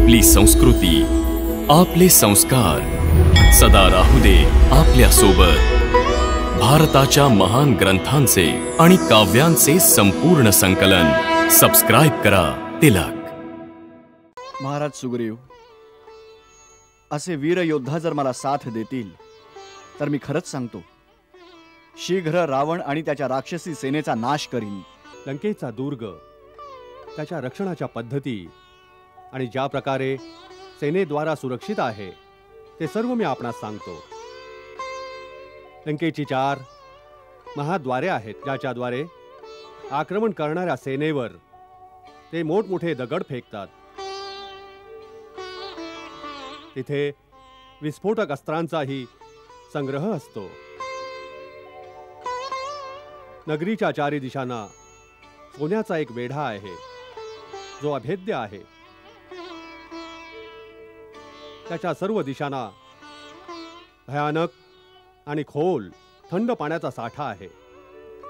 आपली संस्कृती, आपले संस्कार सदा राहू दे आपल्या सोबत। भारताच्या महान ग्रंथांचे आणि काव्यांचे संपूर्ण संकलन सबस्क्राइब करा तिलक। महाराज सुग्रीव, असे वीर योद्धा जर मला साथ देतील तर मी खरंच सांगतो, शीघ्र रावण आणि त्याच्या राक्षसी सेनेचा नाश करीन। लंकेचा दुर्ग, त्याच्या रक्षणाच्या पद्धती आणि ज्या प्रकारे सेनेद्वारा सुरक्षित आहे ते सर्व मी आपणास सांगतो। लंकेची 4 महाद्वारे आहेत, ज्याच्याद्वारे आक्रमण करणाऱ्या सेनेवर ते मोठमोठे दगड फेकतात। तिथे विस्फोटक अस्त्रांचाही संग्रह असतो। नगरीच्या 4 दिशांना सोन्याचा एक वेढा आहे जो अभेद्य आहे। त्याच्या सर्व दिशांना भयानक आणि खोल थंड पाण्याचा साठा आहे,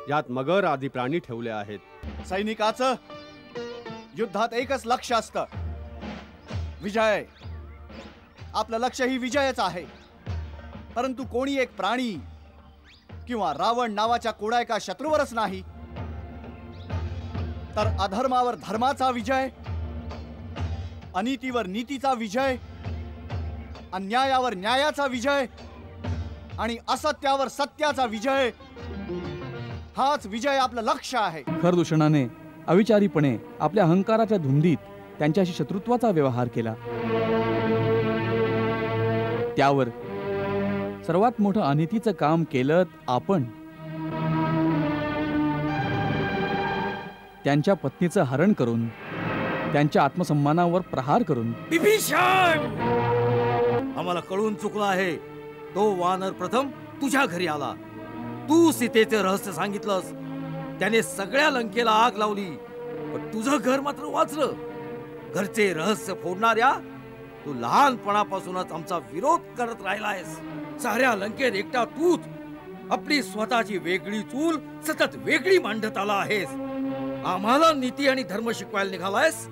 ज्यात मगर आदी प्राणी ठेवले आहेत। सैनिकाचं युद्धात एकच लक्ष्य असतं, विजय। आपलं लक्ष्य ही विजयच आहे, परंतु कोणी एक प्राणी किंवा रावण नावाच्या कोणा एका शत्रूवरच नाही, तर अधर्मावर धर्माचा विजय, अनीतीवर नीतीचा विजय, अन्यायावर न्यायाचा विजय आणि असत्यावर सत्याचा विजय, हाच विजय आपलं लक्ष्य आहे। खरदूषणाने अविचारीपणे आपल्या अहंकाराच्या धुंदीत त्यांच्याशी शत्रुत्वाचा व्यवहार केला। त्यावर सर्वात मोठं अनितीचं काम केलं आपण। त्यांच्या पत्नीचं हरण करून, त्यांच्या आत्मसन्मानावर प्रहार करून। विभीषण, आम्हाला कळून चुकलं आहे। तो वानर प्रथम तुझ्या घरी आला, तू सीतेचे रहस्य सांगितलंस, त्याने सगळ्या लंकेला आग लावली, पण तुझं घर मात्र वाचलं। घरचे रहस्य फोडणाऱ्या तू लहानपणापासूनच आमचा विरोध करत राहिलायस। साऱ्या लंकेत एकटा तूच आपली स्वतःची वेगळी चूल सतत वेगळी मांडत आला आहेस। आम्हाला नीती आणि धर्म शिकवायला निघालायस?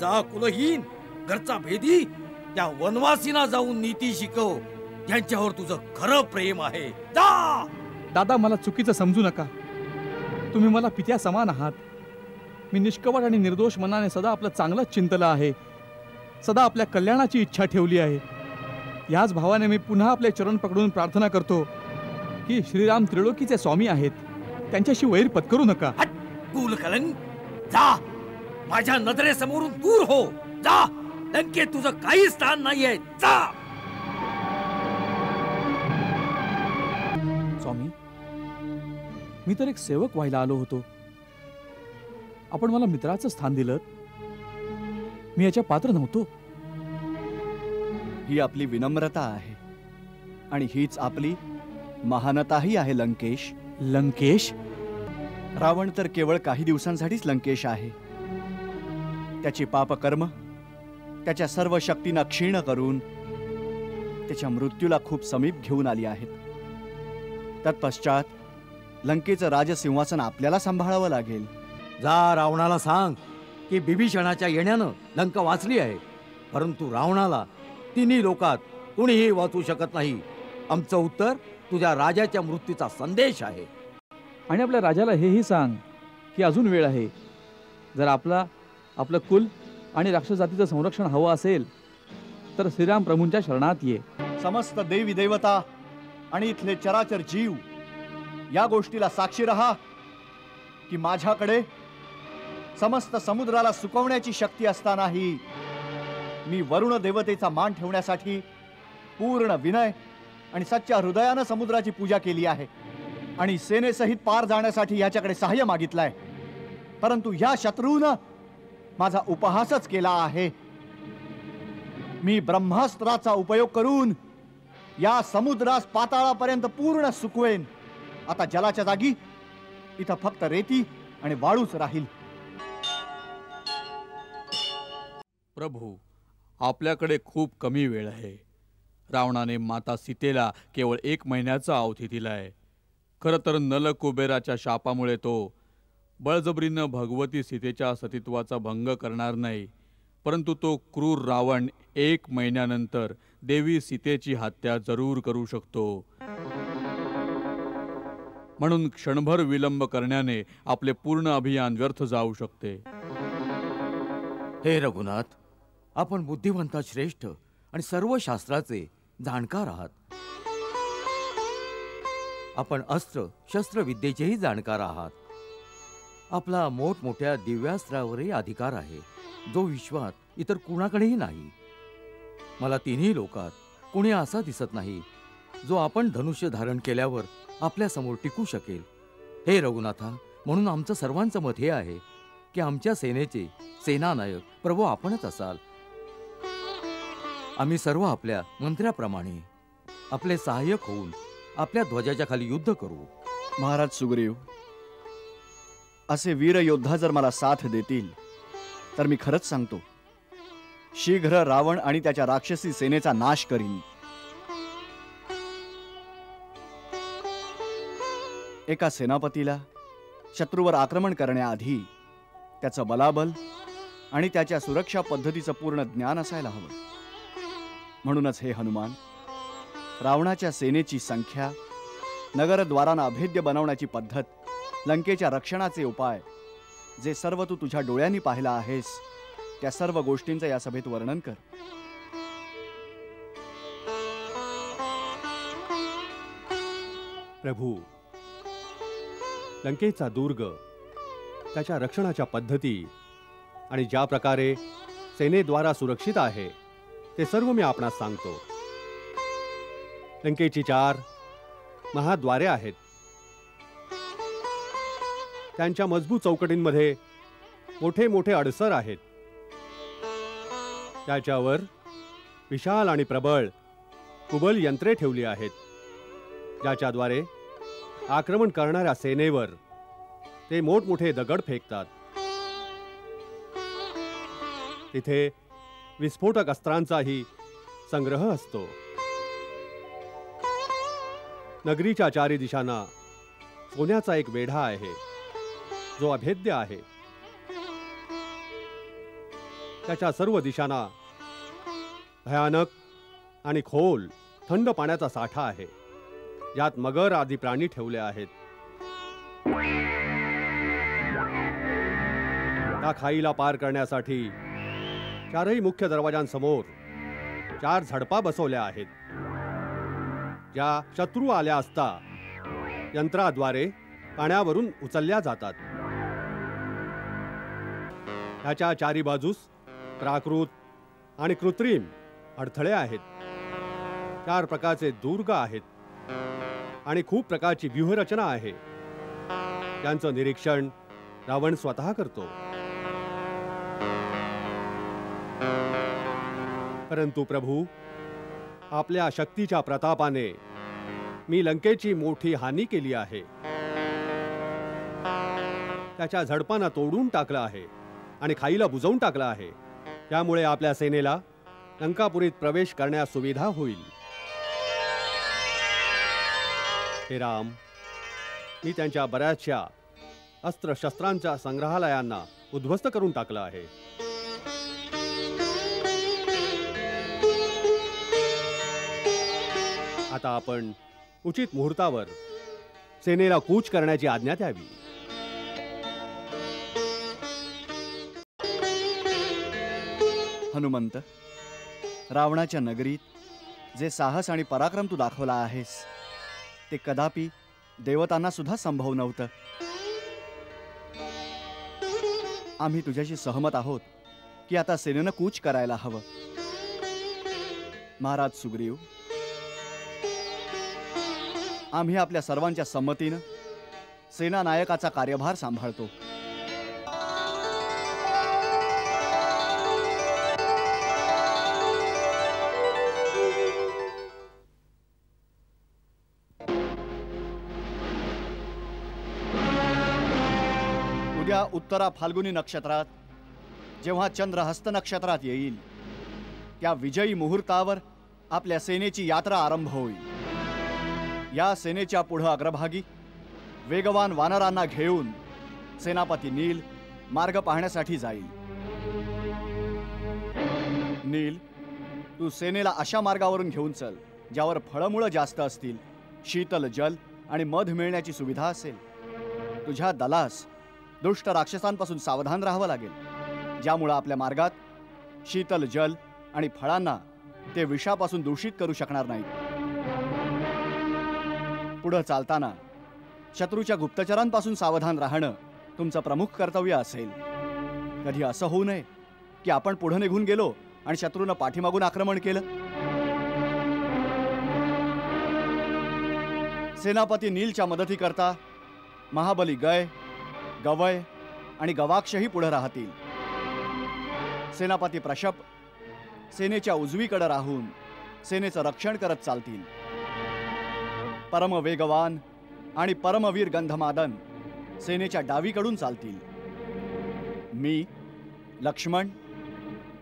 जा कुलहीन, घरचा भेदी, त्या वनवासीना जाऊन नीती शिकव, यांच्यावर तुझं खरं प्रेम आहे। जा। दादा, मला चुकीचं समजू नका। तुम्ही मला पित्या समान आहात। मी निष्कपट आणि निर्दोष मनाने सदा आपलं चांगलंच चिंतलं आहे, सदा आपल्या कल्याणाची इच्छा ठेवली आहे। याच भावाने मी पुन्हा आपले चरण पकडून प्रार्थना करतो की श्रीराम त्रिलोकीचे स्वामी आहेत, त्यांच्याशी वैर पत्करू नका। कुलकलंक, जा, माझ्या नजरेसमोरून दूर हो। जा, लंकेत तुझं काही स्थान नाहीये। जा। स्वामी, मी तर एक सेवक व्हायला आलो होतो, आपण मला मित्राचं स्थान दिलं, मी याच्या पात्र नव्हतो। ही आपली विनम्रता आहे आणि हीच आपली महानताही आहे लंकेश। लंकेश? रावण तर केवळ काही दिवसांसाठीच लंकेश आहे। त्याची पापकर्म त्याच्या सर्व शक्तींना क्षीण करून त्याच्या मृत्यूला खूप समीप घेऊन आली आहेत। तत्पश्चात लंकेचं राजसिंहासन आपल्याला सांभाळावं लागेल। जा, रावणाला सांग की बिभीषणाच्या येण्यानं लंका वाचली आहे, परंतु रावणाला तिन्ही लोकात कुणीही वाचू शकत नाही। आमचं उत्तर तुझ्या राजाच्या मृत्यूचा संदेश आहे। आणि आपल्या राजाला हेही सांग की अजून वेळ आहे। जर आपलं कुल आणि राक्षस जातीचं संरक्षण हवं असेल तर श्रीराम प्रभूंच्या शरणात ये। समस्त देवी देवता आणि इथले चराचर जीव या गोष्टीला साक्षी रहा की माझ्याकडे समस्त समुद्राला सुकवण्याची शक्ती असतानाही मी वरुण देवतेचा मान ठेवण्यासाठी पूर्ण विनय आणि सच्च्या हृदयानं समुद्राची पूजा केली आहे आणि सेनेसहित पार जाण्यासाठी याच्याकडे सहाय्य मागितलंय, परंतु या शत्रूनं माझा उपहासच केला आहे। मी ब्रह्मास्त्राचा उपयोग करून या समुद्रास पाताळापर्यंत पूर्ण सुकवेन। आता जलाच्या जागी इथं फक्त रेती आणि वाळूच राहील। प्रभू, आपल्याकडे खूप कमी वेळ आहे। रावणाने माता सीतेला केवळ 1 महिन्याचा अवधी दिलाय। खरं तर नल कुबेराच्या शापामुळे तो बळजबरीनं भगवती सीतेच्या सतीत्वाचा भंग करणार नाही, परंतु तो क्रूर रावण 1 महिन्यानंतर देवी सीतेची हत्या जरूर करू शकतो. म्हणून क्षणभर विलंब करण्याने आपले पूर्ण अभियान व्यर्थ जाऊ शकते. हे रघुनाथ, आपण बुद्धिवंता श्रेष्ठ आणि सर्व शास्त्राचे जाणकार आहात. आपण अस्त्र शस्त्र विद्येचेही जाणकार आहात. आपला मोठमोठ्या दिव्यास्त्रावरही अधिकार आहे, जो विश्वात इतर कुणाकडेही नाही. मला तिन्ही लोकात कुणी असा दिसत नाही जो आपण धनुष्य धारण केल्यावर आपल्या समोर टिकू शकेल. हे रघुनाथा, म्हणून आमचं सर्वांचं मत हे आहे की आमच्या सेनेचे सेनानायक प्रभू आपणच असाल. आम्ही सर्व आपल्या मंत्र्याप्रमाणे आपले सहाय्यक होऊन आपल्या ध्वजाच्या खाली युद्ध करू. महाराज सुग्रीव, असे वीर योद्धा जर मला साथ देतील तर मी खरंच सांगतो, शीघ्र रावण आणि त्याच्या राक्षसी सेनेचा नाश करीन. एका सेनापतीला शत्रूवर आक्रमण करण्याआधी त्याचं बलाबल आणि त्याच्या सुरक्षा पद्धतीचं पूर्ण ज्ञान असायला हवं. म्हणूनच हे हनुमान, रावणाच्या सेनेची संख्या, नगरद्वारांना अभेद्य बनवण्याची पद्धत, लंकेच्या रक्षणाचे उपाय, जे सर्व तू तुझ्या डोळ्यांनी पाहिला आहेस, त्या सर्व गोष्टींचं या सभेत वर्णन कर. प्रभू, लंकेचा दुर्ग, त्याच्या रक्षणाच्या पद्धती आणि ज्या प्रकारे सेनेद्वारा सुरक्षित आहे ते सर्व मी आपणास सांगतो. लंकेची 4 महाद्वारे आहेत. त्यांच्या मजबूत चौकटींमध्ये मोठे मोठे अडसर आहेत. त्याच्यावर विशाल आणि प्रबळ कुबल यंत्रे ठेवली आहेत, ज्याच्याद्वारे आक्रमण करणाऱ्या सेनेवर ते मोठमोठे दगड फेकतात. तिथे विस्फोटक अस्त्रांचाही संग्रह असतो. नगरीच्या 4 दिशांना सोन्याचा एक वेढा आहे, जो अभेद्य आहे. त्याच्या सर्व दिशांना भयानक आणि खोल थंड पाण्याचा साठा आहे, ज्यात मगर आदी प्राणी ठेवले आहेत. त्या खाईला पार करण्यासाठी 4ही मुख्य दरवाजांसमोर 4 झडपा बसवल्या आहेत, ज्या शत्रू आल्या असता यंत्राद्वारे पाण्यावरून उचलल्या जातात. त्याच्या 4ही बाजूस प्राकृत आणि कृत्रिम अडथळे आहेत. 4 प्रकारचे दुर्ग आहेत आणि खूप प्रकारची व्यूहरचना आहे. त्यांचं निरीक्षण रावण स्वतः करतो. परंतु प्रभू, आपल्या शक्तीच्या प्रतापाने मी लंकेची मोठी हानी केली आहे. त्याच्या झडपांना तोडून टाकलं आहे आणि खाईला बुजवून टाकलं आहे. त्यामुळे आपल्या सेनेला लंकापुरीत प्रवेश करण्यास सुविधा होईल. हे राम, मी त्यांच्या बऱ्याचशा अस्त्रशस्त्रांच्या संग्रहालयांना उद्ध्वस्त करून टाकलं आहे. आता आपण उचित मुहूर्तावर सेनेला कूच करण्याची आज्ञा द्यावी. हनुमंत, रावणाच्या नगरीत जे साहस आणि पराक्रम तू दाखवला आहेस, ते कदापि देवतांना सुद्धा संभव नव्हतं. आम्ही तुझ्याशी सहमत आहोत की आता सेनेनं कूच करायला हवं. महाराज सुग्रीव, आम्ही आपल्या सर्वांच्या संमतीनं सेना नायकाचा कार्यभार सांभाळतो. उद्या उत्तरा फाल्गुनी नक्षत्रात, जेव्हा चंद्र हस्त नक्षत्रात येईल, त्या विजयी मुहूर्तावर आपल्या सेनेची यात्रा आरंभ होईल. या सेनेच्या पुढे अग्रभागी वेगवान वानरांना घेऊन सेनापती नील मार्ग पाहण्यासाठी जाईल. नील, तू सेनेला अशा मार्गावरून घेऊन चल ज्यावर फळमुळं जास्त असतील, शीतल जल आणि मध मिळण्याची सुविधा असेल. तुझ्या दलास दुष्ट राक्षसांपासून सावधान राहावं लागेल, ज्यामुळं आपल्या मार्गात शीतल जल आणि फळांना ते विषापासून दूषित करू शकणार नाहीत. पुढं चालताना शत्रूच्या गुप्तचरांपासून सावधान राहणं तुमचं प्रमुख कर्तव्य असेल. कधी असं होऊ नये की आपण पुढे निघून गेलो आणि शत्रूनं पाठीमागून आक्रमण केलं. सेनापती नीलच्या मदतीकरता महाबली गय, गवय आणि गवाक्षही पुढे राहतील. सेनापती प्रशप सेनेच्या उजवीकडे राहून सेनेचं रक्षण करत चालतील. परमवेगवान आणि परमवीर गंधमादन सेनेच्या डावीकडून चालतील. मी, लक्ष्मण,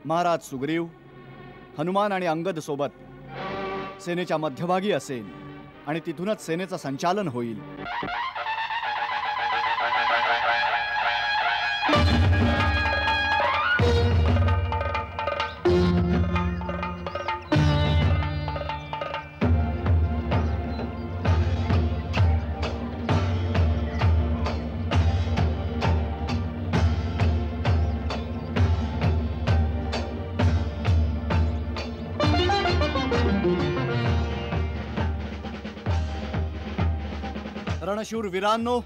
महाराज सुग्रीव, हनुमान आणि अंगद सोबत सेनेच्या मध्यभागी असेन आणि तिथूनच सेनेचं संचालन होईल. रणशूर वीरांनो,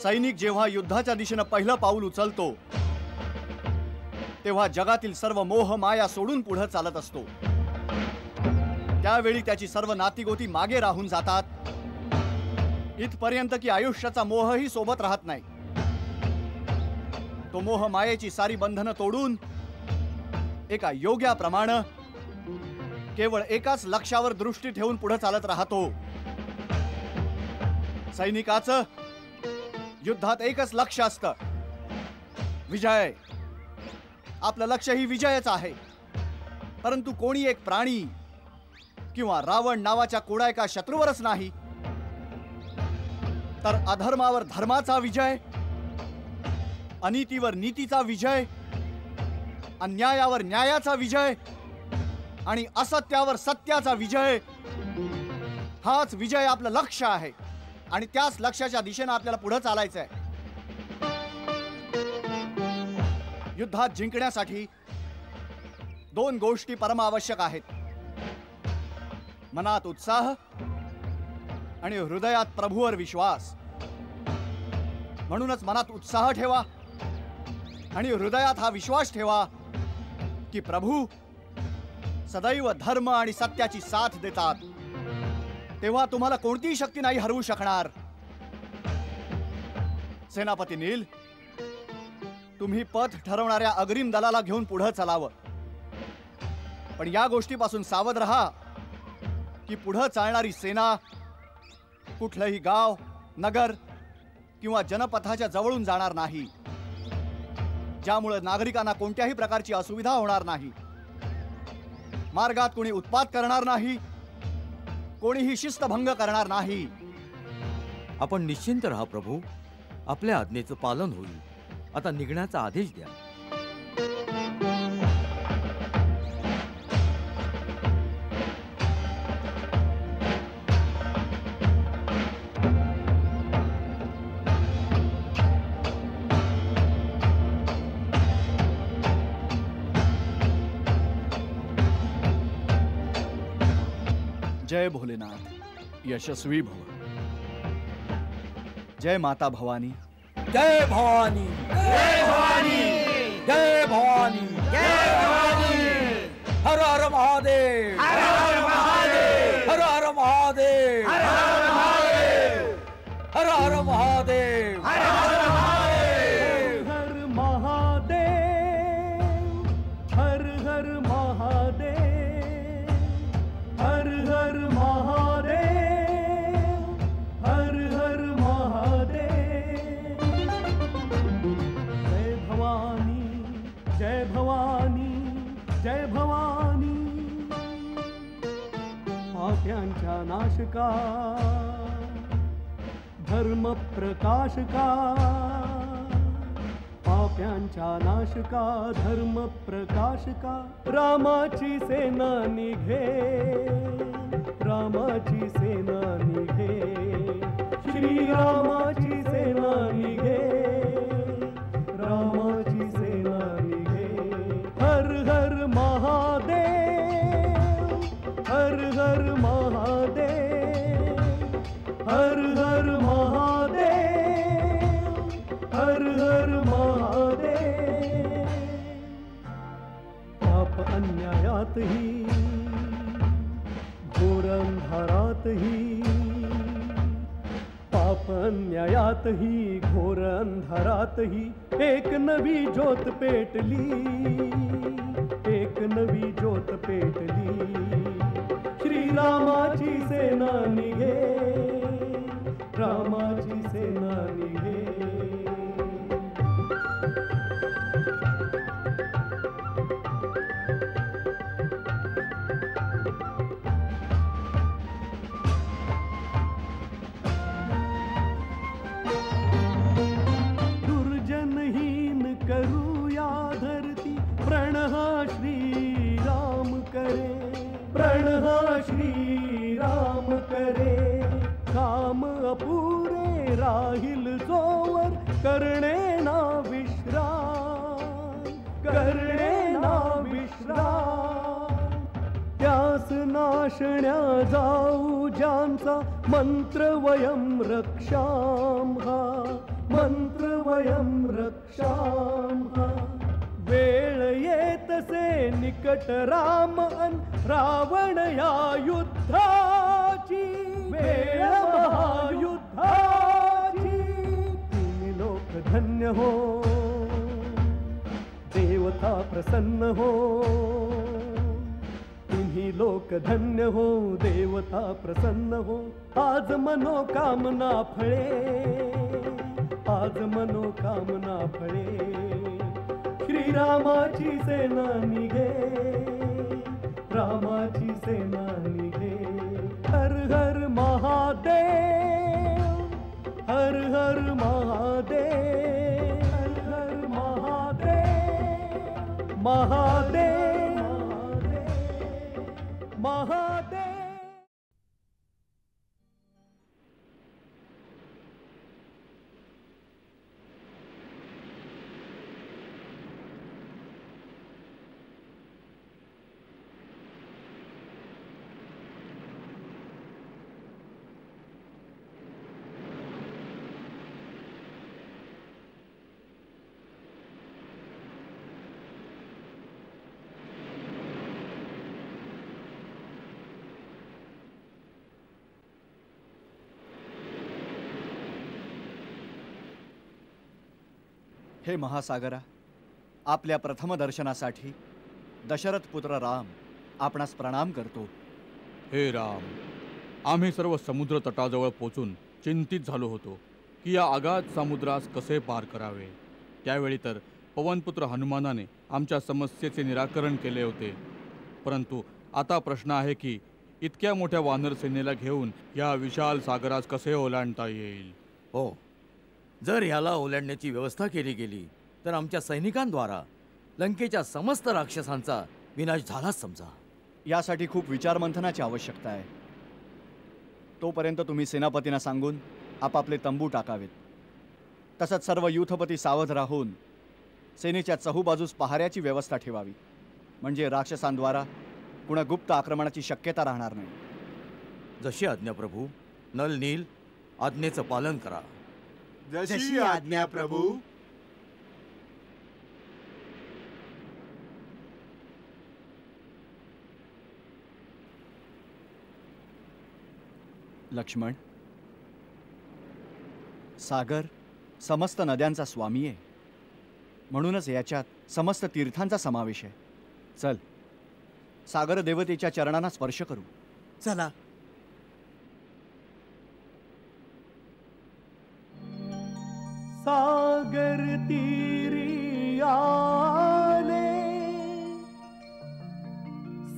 सैनिक जेव्हा युद्धाच्या दिशेनं पहिलं पाऊल उचलतो तेव्हा जगातील सर्व मोह माया सोडून पुढे चालत असतो. त्यावेळी त्याची सर्व नातीगोती मागे राहून जातात, इथपर्यंत की आयुष्याचा मोहही सोबत राहत नाही. तो मोह मायेची सारी बंधनं तोडून एका योग्याप्रमाणे केवळ एकाच लक्ष्यावर दृष्टी ठेवून पुढे चालत राहतो. सैनिकाचं युद्धात एकच लक्ष असतं, विजय. आपलं लक्ष ही विजयच आहे. परंतु कोणी एक प्राणी किंवा रावण नावाच्या कोणा एका शत्रूवरच नाही, तर अधर्मावर धर्माचा विजय, अनीतीवर नीतीचा विजय, अन्यायावर न्यायाचा विजय आणि असत्यावर सत्याचा विजय, हाच विजय आपलं लक्ष आहे आणि त्याच लक्ष्याच्या दिशेने आपल्याला पुढे चालायचंय. युद्धात जिंकण्यासाठी दोन गोष्टी परम आवश्यक आहेत: मनात उत्साह आणि हृदयात प्रभूवर विश्वास. म्हणूनच मनात उत्साह ठेवा आणि हृदयात हा विश्वास ठेवा की प्रभू सदैव धर्म आणि सत्याची साथ देतात. तेव्हा तुम्हाला कोणतीही शक्ती नाही हरवू शकणार. सेनापती नील, तुम्ही पथ ठरवणाऱ्या अग्रिम दलाला घेऊन पुढे चालावं. पण या गोष्टीपासून सावध रहा की पुढे चालणारी सेना कुठलंही गाव, नगर किंवा जनपथाच्या जवळून जाणार नाही, ज्यामुळे नागरिकांना कोणत्याही प्रकारची असुविधा होणार नाही. मार्गात कोणी उत्पात करणार नाही, कोणीही शिस्तभंग करणार नाही. आपण निश्चिंत राहा प्रभू, आपल्या आज्ञेचं पालन होईल. आता निघण्याचा आदेश द्या. जय भोलेनाथ, यशस्वी भव. जय माता भवानी. जय भवानी, जय भवानी, जय भवानी, जय भवानी. हर हर महादेव, हर हर महादेव, हर हर महादेव, हर हर महादेव, हर हर महादेव, हर हर महादेव, हर महादेव, हर हर महादेव, हर हर महादेव, हर हर महादेव. जय भवानी, जय भवानी, जय भवानी. पाप्यांच्या नाशका, धर्म प्रकाशका, पाप्यांच्या पाप्यांच्या नाशका धर्म प्रकाशका रामाची सेना निघे, रामाची सेना निघे, श्रीरामाची सेना निघे, रामाची सेना निघे. हर हर महादेव, हर हर महादेव, हर हर महादेव, हर हर महादेव. पाप अन्यायातही घोर अंधारातही, पाप अन्यायातही घोर अंधारातही एक नवी ज्योत पेटली, एक नवी ज्योत पेटली. श्रीरामाची सेना निघे, रामाची सेना निघे. दुर्जनहीन करूया धरती, प्रणह श्रीराम करे, प्रणह श्रीराम करे. काम अपुरे राहील जोवर करणे ना विश्राम, करणे ना विश्राम. त्यास नाशण्या जाऊ ज्यांचा मंत्र वयम रक्षाम हा, मंत्र वयम रक्षाम हा. वेळ येतसे निकट राम अन रावण या युद्धाची, वेळ महायुद्धाची. तुम्ही लोक धन्य हो, देवता प्रसन्न हो. तुम्ही लोक धन्य हो, देवता प्रसन्न हो. आज मनोकामना फळे, आज मनोकामना फळे. श्रीरामाची सेना निघे, रामाची सेना निघे. हर हर महादेव, हर हर महादेव, हर हर महादेव, महादेव, महादेव. हे महासागरा, आपल्या प्रथम दर्शनासाठी दशरथ पुत्र राम आपणास प्रणाम करतो. हे राम, आम्ही सर्व समुद्र तटाजवळ पोचून चिंतित झालो होतो की या आगाध समुद्रास कसे पार करावे. त्यावेळी तर पवनपुत्र हनुमानाने आमच्या समस्येचे निराकरण केले होते. परंतु आता प्रश्न आहे की इतक्या मोठ्या वानर सेनेला घेऊन या विशाल सागरास कसे ओलांडता येईल. हो, जर ह्याला ओलांडण्याची व्यवस्था केली गेली तर आमच्या सैनिकांद्वारा लंकेच्या समस्त राक्षसांचा विनाश झालाच समजा. यासाठी खूप विचारमंथनाची आवश्यकता आहे. तोपर्यंत तुम्ही सेनापतींना सांगून आपापले तंबू टाकावेत. तसंच सर्व युथपती सावध राहून सेनेच्या चहूबाजूस पहाऱ्याची व्यवस्था ठेवावी, म्हणजे राक्षसांद्वारा कुणा गुप्त आक्रमणाची शक्यता राहणार नाही. जशी आज्ञा प्रभू. नल नील, आज्ञेचं पालन करा. जशी आज्ञा प्रभू. लक्ष्मण, सागर समस्त नद्यांचा स्वामी आहे, म्हणूनच याच्यात समस्त तीर्थांचा समावेश आहे. चल, सागर देवतेच्या चरणांना स्पर्श करू. चला. सागर तीरी आले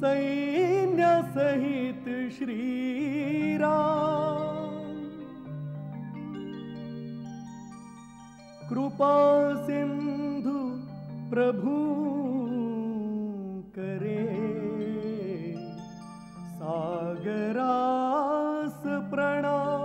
सैन्य सहित श्रीराम. कृपा सिंधु प्रभु करे सागरास प्रणाम।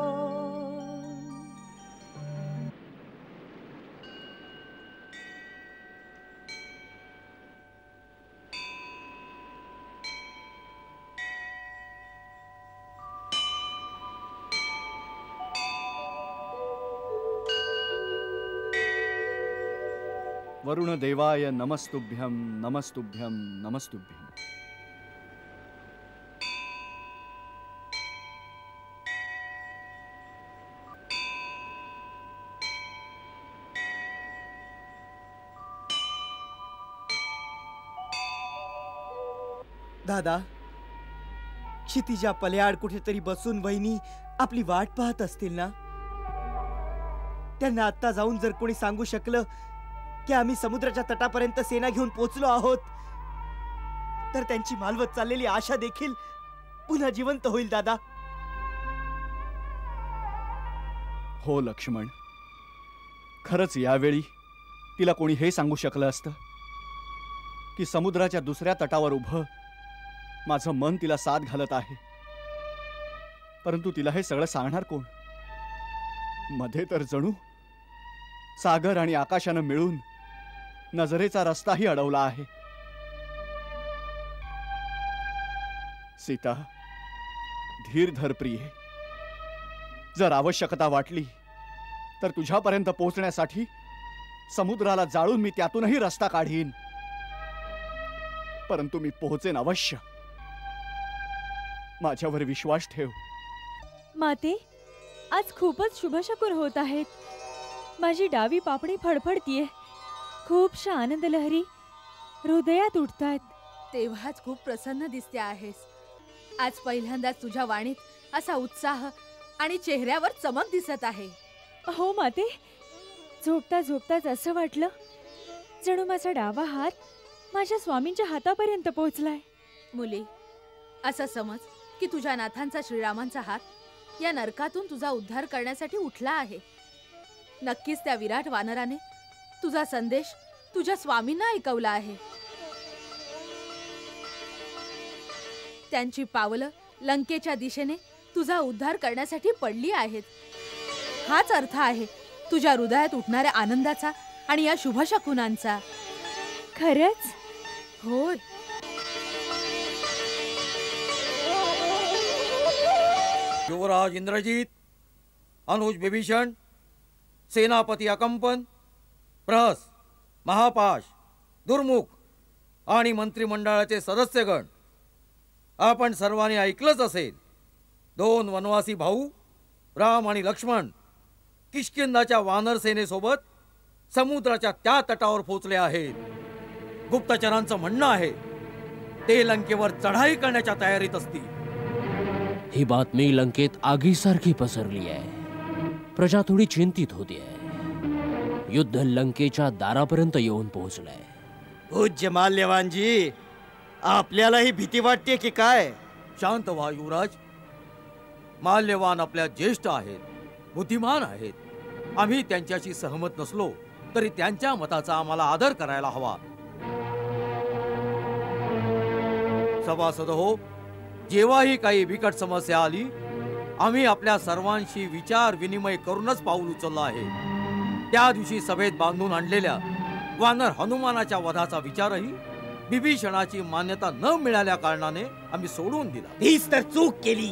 वरुण देवाय नमस्तुभ्यं नमस्तुभ्यं नमस्तुभ्यं। दादा, क्षितिजा पल्याड कुठेतरी बसून वहिनी आपली वाट पाहत असतील ना? त्यांना आत्ता जाऊन जर कोणी सांगू शकलं की आम्ही समुद्राच्या तटापर्यंत सेना घेऊन पोचलो आहोत, तर त्यांची मालवत चाललेली आशा देखील पुन्हा जिवंत होईल दादा. हो लक्ष्मण, खरंच यावेळी तिला कोणी हे सांगू शकलं असतं की समुद्राच्या दुसऱ्या तटावर उभं माझं मन तिला साथ घालत आहे. परंतु तिला हे सगळं सांगणार कोण? मध्ये तर जणू सागर आणि आकाशानं मिळून नजरेचा रस्ताही अडवला आहे. सीता, धीर धर प्रिये. जर आवश्यकता वाटली तर तुझ्यापर्यंत पोहोचण्यासाठी समुद्राला जाळून मी त्यातूनही रस्ता काढीन. परंतु मी पोहोचेन अवश्य. माझ्यावर विश्वास ठेव. माते, आज खूपच शुभशकुन होत आहेत. माझी डावी पापणी फडफडतीये. खूपशा आनंद लहरी हृदयात उठतायत. तेव्हाच खूप प्रसन्न दिसते आहेस. आज पहिल्यांदाच तुझ्या वाणीत असा उत्साह आणि चेहऱ्यावर चमक दिसत आहे. हो माते, झोपता झोपताच असं वाटलं जणू माझा डावा हात माझ्या स्वामींच्या हातापर्यंत पोहोचलाय. मुली, असं समज की तुझ्या नाथांचा श्रीरामांचा हात या नरकातून तुझा उद्धार करण्यासाठी उठला आहे. नक्कीच त्या विराट वानराने तुझा संदेश तुझ्या स्वामींना ऐकवला आहे. त्यांची पावलं लंकेच्या दिशेने तुझा उद्धार करण्यासाठी पडली आहेत. हाच अर्थ आहे तुझ्या हृदयात उठणाऱ्या आनंदाचा आणि या शुभशकुनांचा. खरंच? होय. युवराज इंद्रजीत, अनुज विभीषण, सेनापती अकंपन, प्रहस, महापाश, दुर्मुख आणि मंत्रिमंडळाचे सदस्यगण, आपण सर्वांनी ऐकलंच असेल. 2 वनवासी भाऊ राम आणि लक्ष्मण किष्किंधाच्या वानर सेनेसोबत समुद्राच्या त्या तटावर पोहोचले आहेत. गुप्तचरांचं म्हणणं आहे ते लंकेवर चढाई करण्याच्या तयारीत असतील. ही बातमी लंकेत आगीसारखी पसरली आहे. प्रजा थोडी चिंतित होती आहे. युद्ध लंकेच्या दारापर्यंत येऊन पोहोचलंय. पूज्य माल्यवानजी, आपल्यालाही भीती वाटते की काय? शांत व्हा युवराज. माल्यवान आपल्या ज्येष्ठ आहेत, बुद्धिमान आहेत. आम्ही त्यांच्याशी सहमत नसलो तरी त्यांच्या मताचा आम्हाला आदर करायला हवा. सभासद हो, जेव्हाही काही बिकट समस्या आली आम्ही आपल्या सर्वांशी विचार विनिमय करूनच पाऊल उचललं आहे. त्या दिवशी सभेत बांधून आणलेल्या वानर हनुमानाच्या वधाचा विचारही विभीषणाची मान्यता न मिळाल्या कारणाने आम्ही सोडून दिला. हीच तर चूक केली.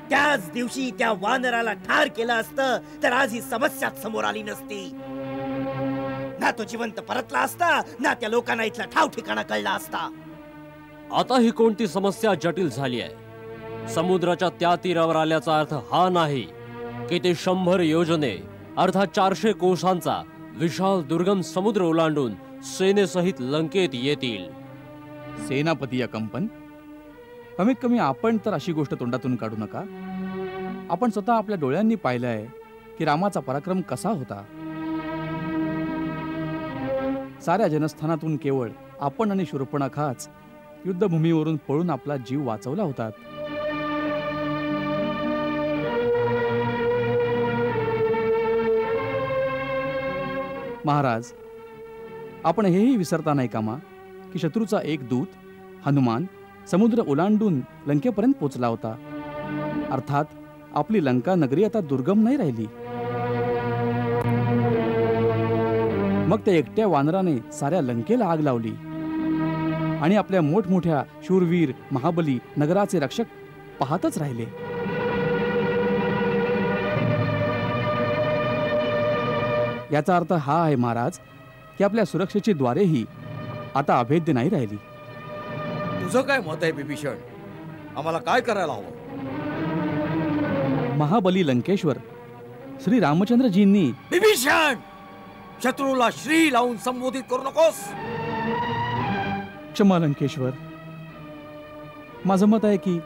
त्याच दिवशी त्या वानराला ठार केलं असतं तर आज ही समस्या समोर आली नसती. ना तो जिवंत परतला असता, ना त्या लोकांना इथला ठाव ठिकाणा कळला असता. आता ही कोणती समस्या जटिल झाली आहे? समुद्राच्या त्या तीरावर आल्याचा अर्थ हा नाही की ते 100 योजने अर्थात 400 कोसांचा विशाल दुर्गम समुद्र ओलांडून सेनेसहित लंकेत येतील. सेनापती अकंपन, कमीत कमी आपण तर अशी गोष्ट तोंडातून काढू नका. आपण स्वतः आपल्या डोळ्यांनी पाहिलंय की रामाचा पराक्रम कसा होता. साऱ्या जनस्थानातून केवळ आपण आणि शूर्पणखाच युद्धभूमीवरून पळून आपला जीव वाचवला होता. महाराज, आपण हेही विसरता नाही कामा की शत्रूचा एक दूत हनुमान समुद्र ओलांडून लंकेपर्यंत पोचला होता. अर्थात आपली लंका नगरी आता दुर्गम नाही राहिली. मग त्या एकट्या वानराने साऱ्या लंकेला आग लावली आणि आपल्या मोठमोठ्या शूरवीर महाबली नगराचे रक्षक पाहतच राहिले. याचा अर्थ हा आहे महाराज की आपल्या सुरक्षेची द्वारेही आता अभेद्य नाही राहिली. तुझं काय मत आहे विभीषण? आम्हाला काय करायला हवं? महाबली लंकेश्वर श्री रामचंद्रजींनी विभीषण, शत्रूला श्री लावून संबोधित करू नकोस. क्षमा लंकेश्वर. माझं मत आहे की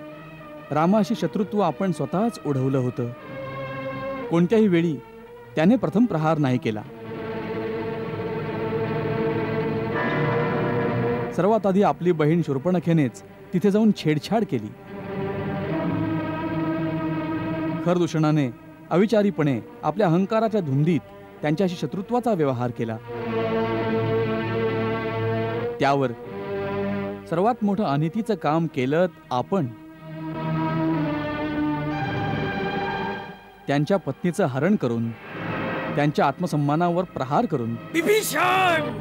रामाशी शत्रुत्व आपण स्वतःच ओढवलं होतं. कोणत्याही वेळी त्याने प्रथम प्रहार नाही केला. सर्वात आधी आपली बहीण शूर्पणखेनेच तिथे जाऊन छेडछाड केली. खरदूषणाने अविचारीपणे आपल्या अहंकाराच्या धुंदीत त्यांच्याशी शत्रुत्वाचा व्यवहार केला. त्यावर सर्वात मोठं अनितीचं काम केलं आपण. त्यांच्या पत्नीचं हरण करून त्यांच्या आत्मसन्मानावर प्रहार करून. विभीषण,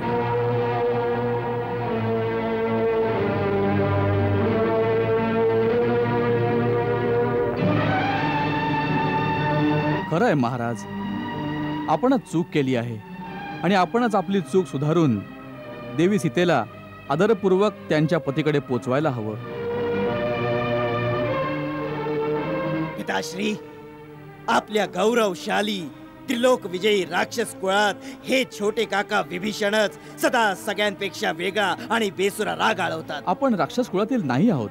खरं आहे महाराज, आपणच चूक केली आहे आणि आपणच आपली चूक सुधारून देवी सीतेला आदरपूर्वक त्यांच्या पतीकडे पोचवायला हवं. पिताश्री, आपल्या गौरवशाली त्रिलोक विजयी राक्षस कुळात हे छोटे काका विभीषणच सदा सगळ्यांपेक्षा वेगळा आणि बेसुरा राग आळवतात. आपण राक्षस कुळातील नाही आहोत.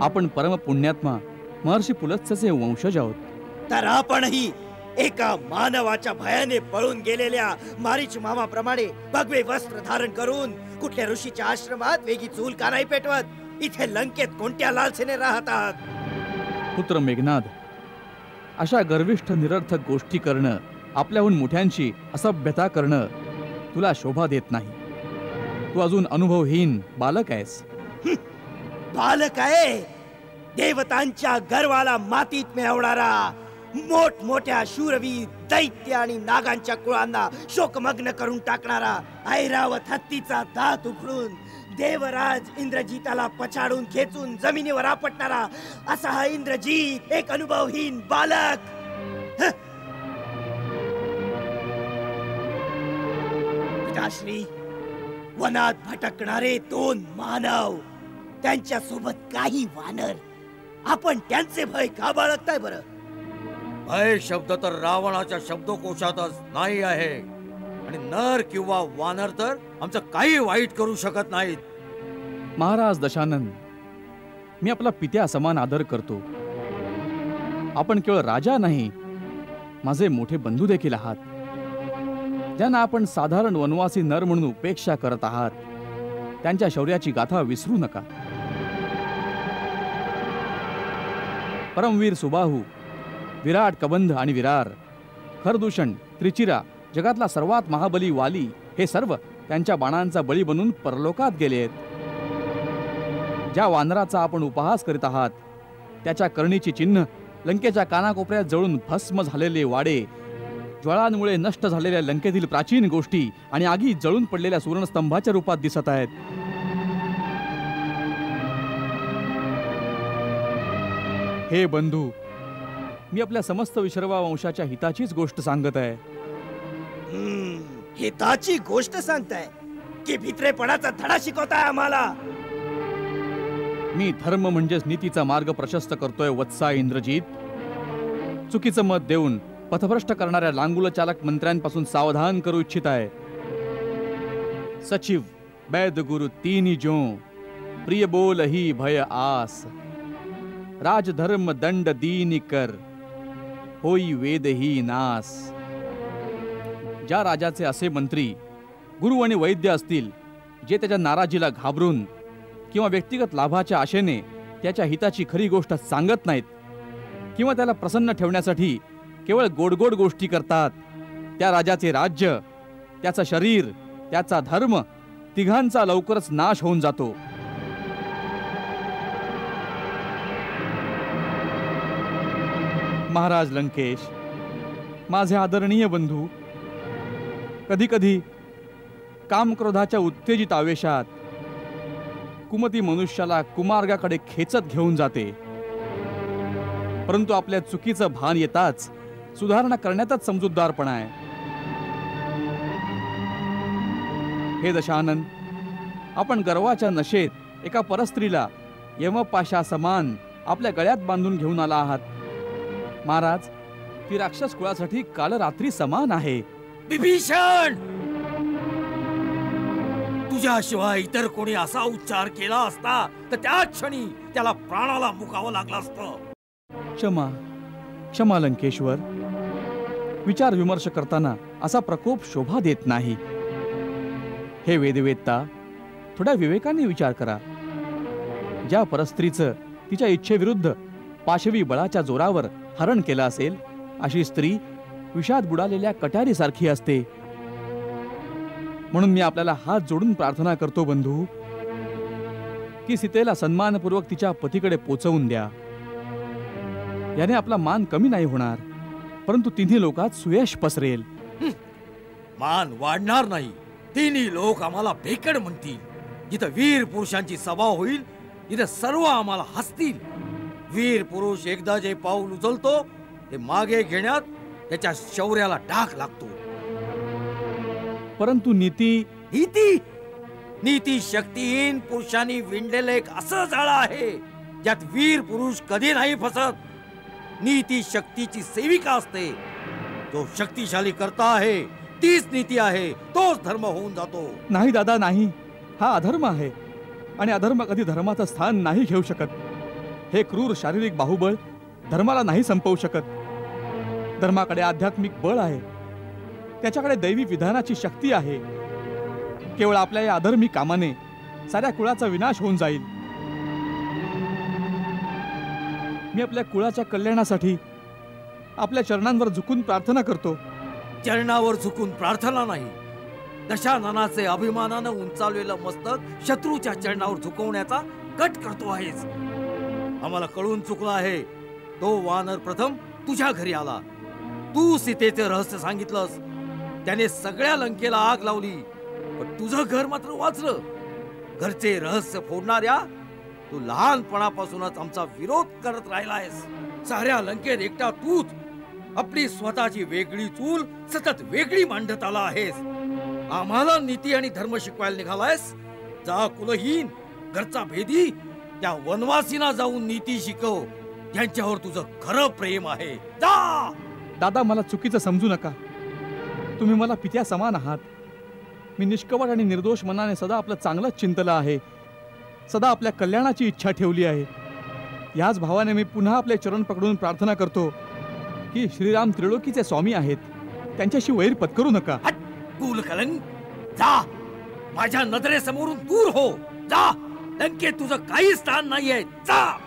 आपण परम पुण्यात्मा महर्षी पुलत्स्याचे वंशज आहोत. तर आपणही एका मानवाच्या भयाने पळून गेलेल्या मारीच मामाप्रमाणे भगवे वस्त्र धारण करून कुठल्या ऋषीच्या आश्रमात वेगी चूल का नाही पेटवत इथे लंकेत कोणत्या लालसेने राहतात? पुत्र मेघनाद, अशा गर्विष्ठ निरर्थक गोष्टी करणं, आपल्याहून मोठ्यांची असभ्यता करणं तुला शोभा देत नाही. तू अजून अनुभवहीन बालक आहेस. बालक आहे? देवतांच्या गर्वाला मातीत मिळवणारा, मोठमोठ्या शूरवीर दैत्य आणि नागांच्या कुळांना शोकमग्न करून टाकणारा, ऐरावत हत्तीचा दात उखडून देवराज इंद्रजिताला पछाडून खेचून जमिनीवर आपटणारा असा हा इंद्रजित एक अनुभवहीन बालक. पिताश्री, वनात भटकणारे दोन मानव, त्यांच्या सोबत काही वानर, आपण त्यांचे भय का बाळगताय बरं? भय शब्द तर रावणाच्या शब्दकोशातच नाही आहे आणि नर किंवा वानर तर आमचं काही वाईट करू शकत नाहीत. महाराज दशानन, मी आपला पित्या समान आदर करतो. आपण केवळ राजा नाही, माझे मोठे बंधू देखील आहात. ज्यांना आपण साधारण वनवासी नर म्हणून उपेक्षा करत आहात, त्यांच्या शौर्याची गाथा विसरू नका. परमवीर सुबाहू, विराट कबंध आणि विरार, खरदूषण, त्रिचिरा, जगातला सर्वात महाबली वाली, हे सर्व त्यांच्या बाणांचा बळी बनून परलोकात गेलेत. ज्या वानराचा आपण उपहास करीत आहात, त्याच्या करणीची चिन्ह लंकेच्या कानाकोपऱ्यात जळून भस्म झालेले वाडे, ज्वाळांमुळे नष्ट झालेल्या लंकेतील प्राचीन गोष्टी आणि आगी जळून पडलेल्या सुवर्णस्तंभाच्या रूपात दिसत आहेत. हे बंधू, मी आपल्या समस्त विश्रवा वंशाच्या हिताचीच गोष्ट सांगत आहे. हिताची गोष्ट सांगताय की भित्रेपणाचा धडा शिकवताय आम्हाला? मी धर्म म्हणजेच नीतीचा मार्ग प्रशस्त करतोय वत्सा इंद्रजित. चुकीचं मत देऊन पथभ्रष्ट करणाऱ्या लांगुल चालक मंत्र्यांपासून सावधान करू इच्छित आहे. सचिव वैद गुरु तीन जो, प्रिय बोल ही भय आस, राजधर्म दंड दीन कर, होई वेद ही नास. ज्या राजाचे असे मंत्री गुरु आणि वैद्य असतील, जे त्याच्या नाराजीला घाबरून किंवा व्यक्तिगत लाभाच्या आशेने त्याच्या हिताची खरी गोष्ट सांगत नाहीत किंवा त्याला प्रसन्न ठेवण्यासाठी केवळ गोडगोड गोष्टी करतात, त्या राजाचे राज्य, त्याचं शरीर त्याचा धर्म तिघांचा लवकरच नाश होऊन जातो. महाराज लंकेश, माझे आदरणीय बंधू, कधी कधी कामक्रोधाच्या उत्तेजित आवेशात कुमती मनुष्याला कुमार्गाकडे खेचत घेऊन जाते, परंतु आपल्या चुकीचं भान येताच सुधारणा करण्यातच समजूतदारपणा आहे. हे दशानन, आपण गर्वाच्या नशेत एका परस्त्रीला यमपाशा समान आपल्या गळ्यात बांधून घेऊन आला आहात. महाराज, ती राक्षस कुळासाठी काल रात्री समान आहे. विभीषण, तुझ्याशिवाय इतर कोणी असा उच्चार केला असता तर त्याच क्षणी त्याला प्राणाला मुकावं लागलं असतं. क्षमा क्षमा लंकेश्वर, विचार विमर्श करताना असा प्रकोप शोभा देत नाही. हे वेदवेत्ता, थोड्या विवेकाने विचार करा. ज्या परस्त्रीचं तिच्या इच्छेविरुद्ध पाशवी बळाच्या जोरावर हरण केलं असेल, अशी स्त्री विषाद बुडालेल्या कट्यारीसारखी असते. म्हणून मी आपल्याला हात जोडून प्रार्थना करतो बंधू, की सीतेला सन्मानपूर्वक तिच्या पतीकडे पोचवून द्या. याने आपला मान कमी नाही होणार, परंतु तिन्ही लोकात सुयश पसरेल. मान वाढणार नाही. तिन्ही लोक आम्हाला भेकड म्हणतील. जिथं वीर पुरुषांची सभा होईल तिथं सर्व आम्हाला हसतील. वीर पुरुष एकदा जे पाऊल उचलतो ते मागे घेण्यात त्याच्या शौर्याला डाग लागतो. परंतु नीती नीती शक्तीहीन पुरुषांनी विणलेलं एक असं जाळं आहे ज्यात वीर पुरुष कधी नाही फसत. नीती शक्तीची सेविका असते. जो शक्तिशाली करता आहे तीच नीती आहे, तोच धर्म होऊन जातो. नाही दादा, नाही. हा अधर्म आहे आणि अधर्म कधी धर्माचं स्थान नाही घेऊ शकत. हे क्रूर शारीरिक बाहुबळ धर्माला नाही संपवू शकत. धर्माकडे आध्यात्मिक बळ आहे, त्याच्याकडे दैवी विधानाची शक्ती आहे. केवळ आपल्या या अधर्मी कामाने साऱ्या कुळाचा विनाश होऊन जाईल. मी आपल्या कुळाच्या कल्याणासाठी आपल्या चरणांवर झुकून प्रार्थना करतो. चरणावर झुकून प्रार्थना नाही, दशाननाचे अभिमानानं उंचावलेलं मस्तक शत्रूच्या चरणावर झुकवण्याचा कट करतो आहेस. आम्हाला कळून चुकलं आहे. तो वानर प्रथम तुझ्या घरी आला. तू सीतेचे रहस्य सांगितलंस. त्याने सगळ्या लंकेला आग लावली, पण तुझं घर मात्र वाचलं. घरचे रहस्य फोडणाऱ्या तू लहानपणापासूनच आमचा विरोध करत राहिलायस. साऱ्या लंकेत एकटा तूच आपली स्वतःची वेगळी चूल सतत वेगळी मांडत आला आहेस. आम्हाला नीती आणि धर्म शिकवायला निघालायस. जा कुलहीन, घरचा भेदी, त्या वनवासीना जाऊन नीती शिकव. यांच्यावर तुझं खरं प्रेम आहे. जा. दादा, मला चुकीचं समजू नका. तुम्ही मला पित्या समान आहात. मी निष्कपट आणि निर्दोष मनाने सदा आपलं चांगलंच चिंतलं आहे. सदा आपल्या कल्याणाची इच्छा ठेवली आहे. याच भावाने मी पुन्हा आपले चरण पकडून प्रार्थना करतो की श्रीराम त्रिलोकीचे स्वामी आहेत, त्यांच्याशी वैर पत्करू नका. कुलकलंक, जा. माझ्या नजरेसमोरून दूर हो. जा. लंकेत तुझं काही स्थान नाहीये. जा.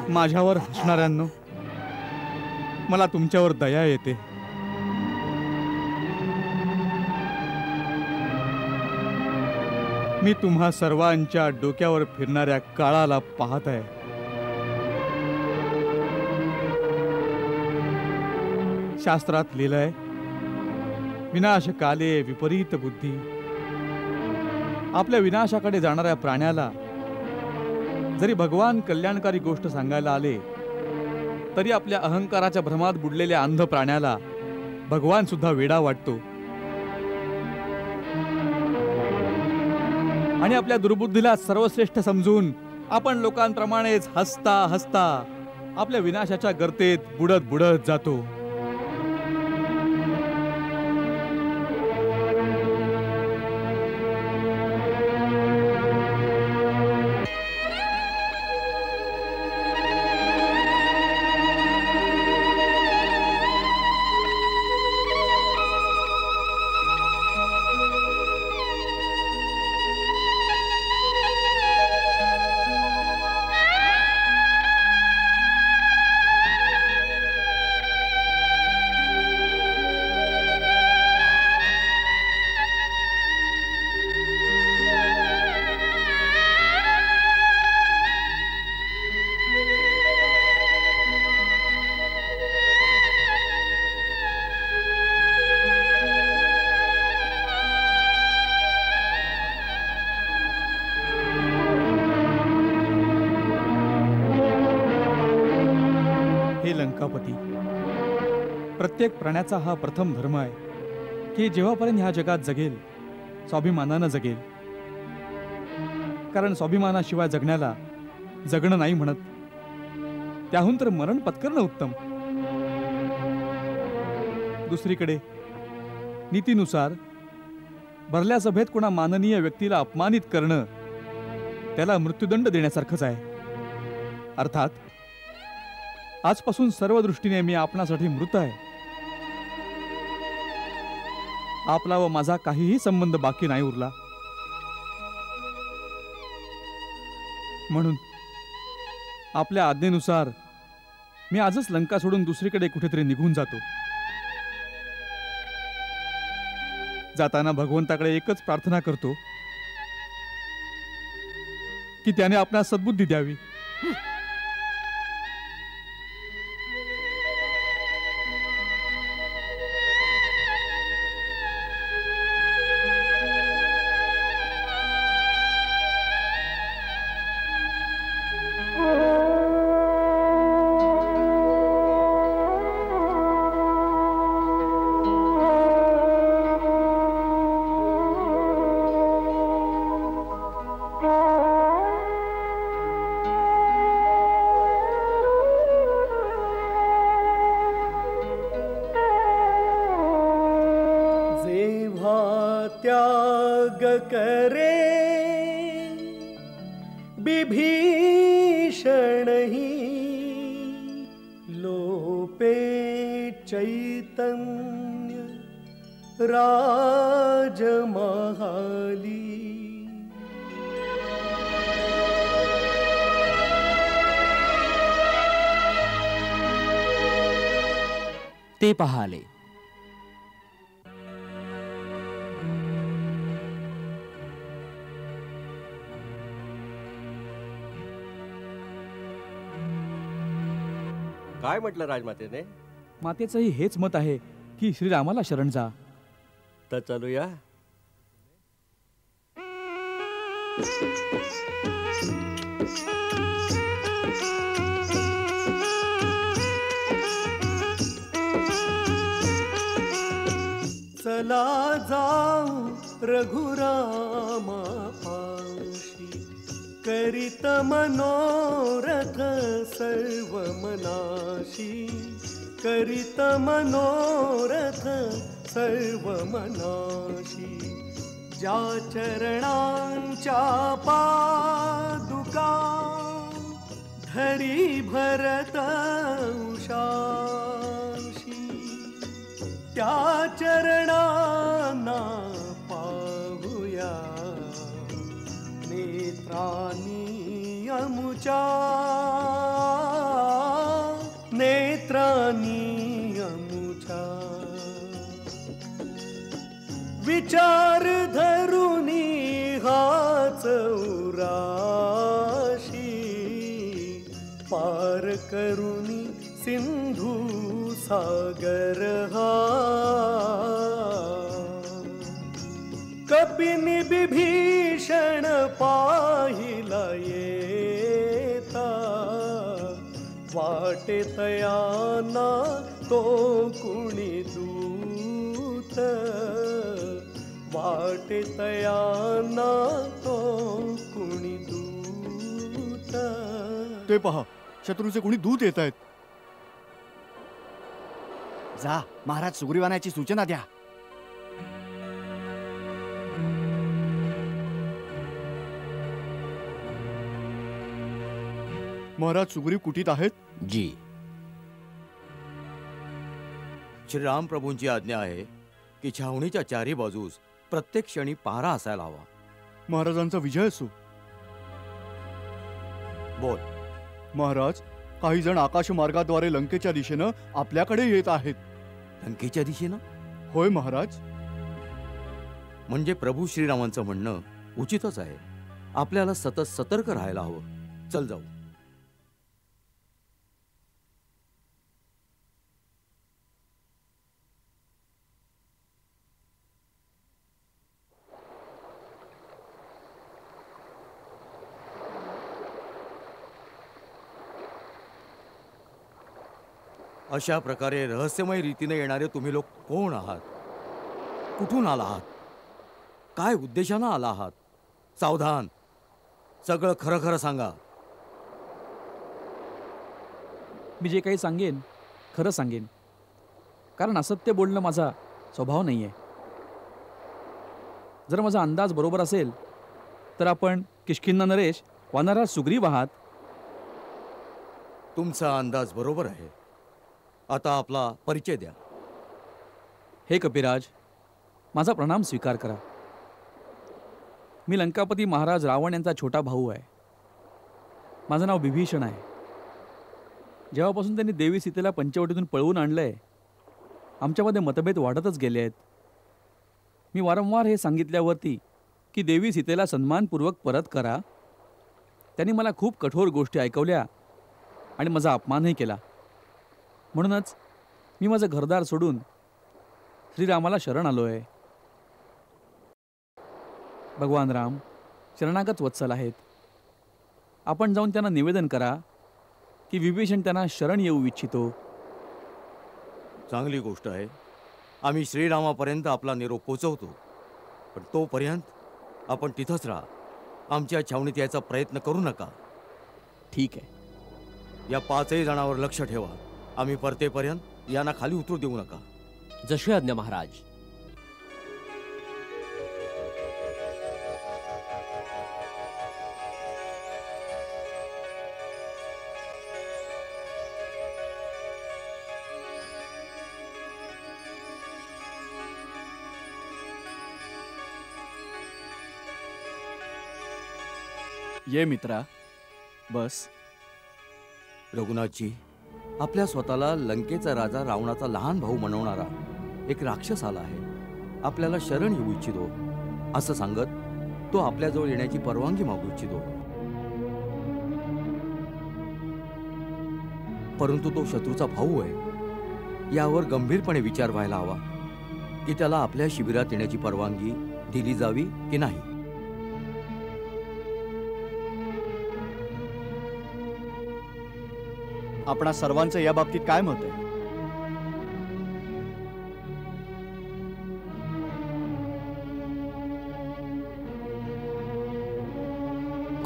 माझ्यावर हसणाऱ्यांनो, मला तुमच्यावर दया येते. मी तुम्हा सर्वांच्या डोक्यावर फिरणाऱ्या काळाला पाहत आहे. शास्त्रात लिहिलंय, विनाशकाले विपरीत बुद्धी. आपल्या विनाशाकडे जाणाऱ्या प्राण्याला जरी भगवान कल्याणकारी गोष्ट सांगायला आले तरी आपल्या अहंकाराच्या भ्रमात बुडलेल्या अंध प्राण्याला भगवान सुद्धा वेडा वाटतो आणि आपल्या दुर्बुद्धीला सर्वश्रेष्ठ समजून आपण लोकांप्रमाणेच हसता हसता आपल्या विनाशाच्या गर्तेत बुडत बुडत जातो. लंकापती, प्रत्येक प्राण्याचा हा प्रथम धर्म आहे की जेव्हापर्यंत ह्या जगात जगेल स्वाभिमानानं जगेल. कारण स्वाभिमानाशिवाय जगण्याला जगणं नाही म्हणत, त्याहून तर मरण पत्करणं उत्तम. दुसरीकडे नीतीनुसार भरल्या सभेत कोणा माननीय व्यक्तीला अपमानित करणं त्याला मृत्यूदंड देण्यासारखंच आहे. अर्थात आजपासून सर्व दृष्टीने मी आपणासाठी मृत आहे. आपला व माझा काहीही संबंध बाकी नाही उरला. म्हणून आपल्या आज्ञेनुसार मी आजच लंका सोडून दुसरीकडे कुठेतरी निघून जातो. जाताना भगवंताकडे एकच प्रार्थना करतो की त्याने आपणास सद्बुद्धी द्यावी. त्याग करे विभीषण ही लोपे चैतन्य राजमहाली. ते पाहाले. काय म्हटलं राजमातेने? मातेचंही हेच मत आहे की श्रीरामाला शरण जा. तर चालूया. चला जाऊ रघुरामा पाशी, करीत मनोरथ सर्व मनाशी, करीत मनोरथ सर्व मनाशी. ज्या चरणांच्या पादुका धरी भरत उषाशी, त्या चरणांना पाहुया नेत्रांनी अमुच्या, नेत्रांनी अमुच्या. विचार धरुनी हाच उराशी, पार करुनी सिंधू सागर हा. कपिनी विभीषण पाहिला येता, वाटे तयाना तो कुणी दूत, वाटे तयाना तो कुणी दूत. ते पहा, शत्रूचे कोणी दूत येत आहेत. जा, महाराज सुग्रीवानाची सूचना द्या. महाराज सुग्रीव कुटीत आहेत. जी. श्रीराम प्रभूंची आज्ञा आहे की छावणीच्या चारी बाजूस प्रत्येक क्षणी पहारा असायला हवा. महाराजांचा विजय असो. बोल. महाराज, काही जण आकाश मार्गाद्वारे लंकेच्या दिशेनं आपल्याकडे येत आहेत. लंकेच्या दिशेनं? होय महाराज. म्हणजे प्रभू श्रीरामांचं म्हणणं उचितच आहे. आपल्याला सतत सतर्क राहायला हवं. चल जाऊ. अशा प्रकारे रहस्यमय रीतीने येणारे तुम्ही लोक कोण आहात? कुठून आला आहात? काय उद्देशानं आला आहात? सावधान, सगळं खरं खरं सांगा. मी जे काही सांगेन खरं सांगेन, कारण असत्य बोलणं माझा स्वभाव नाही आहे. जर माझा अंदाज बरोबर असेल तर आपण किष्किंधा नरेश वानराज सुग्रीव आहात. तुमचा अंदाज बरोबर आहे. आता आपला परिचय द्या. हे कपिराज, माझा प्रणाम स्वीकार करा. मी लंकापती महाराज रावण यांचा छोटा भाऊ आहे. माझं नाव विभीषण आहे. जेव्हापासून त्यांनी देवी सीतेला पंचवटीतून पळवून आणलंय, आमच्यामध्ये मतभेद वाढतच गेले आहेत. मी वारंवार हे सांगितल्यावरती की देवी सीतेला सन्मानपूर्वक परत करा, त्यांनी मला खूप कठोर गोष्टी ऐकवल्या आणि माझा अपमानही केला. म्हणूनच मी माझं घरदार सोडून श्रीरामाला शरण आलो आहे. भगवान राम शरणागत वत्सल आहेत. आपण जाऊन त्यांना निवेदन करा की विभीषण त्यांना शरण येऊ इच्छितो. चांगली गोष्ट आहे. आम्ही श्रीरामापर्यंत आपला निरोप पोचवतो, पण तोपर्यंत आपण तिथंच राहा. आमच्या छावणीत यायचा प्रयत्न करू नका. ठीक आहे. या 5ही जणांवर लक्ष ठेवा. आम्ही परतेपर्यंत यांना खाली उतरू देऊ नका. जशी आज्ञा महाराज. ये मित्रा, बस. रघुनाथजी, आपल्या स्वतःला लंकेचा राजा रावणाचा लहान भाऊ म्हणवणारा एक राक्षस आला आहे. आपल्याला शरण येऊ इच्छितो असं सांगत तो आपल्याजवळ येण्याची परवानगी मागू इच्छितो. परंतु तो शत्रूचा भाऊ आहे. यावर गंभीरपणे विचार व्हायला हवा की त्याला आपल्या शिबिरात येण्याची परवानगी दिली जावी की नाही. आपणा सर्वांचं या बाबतीत काय मत आहे?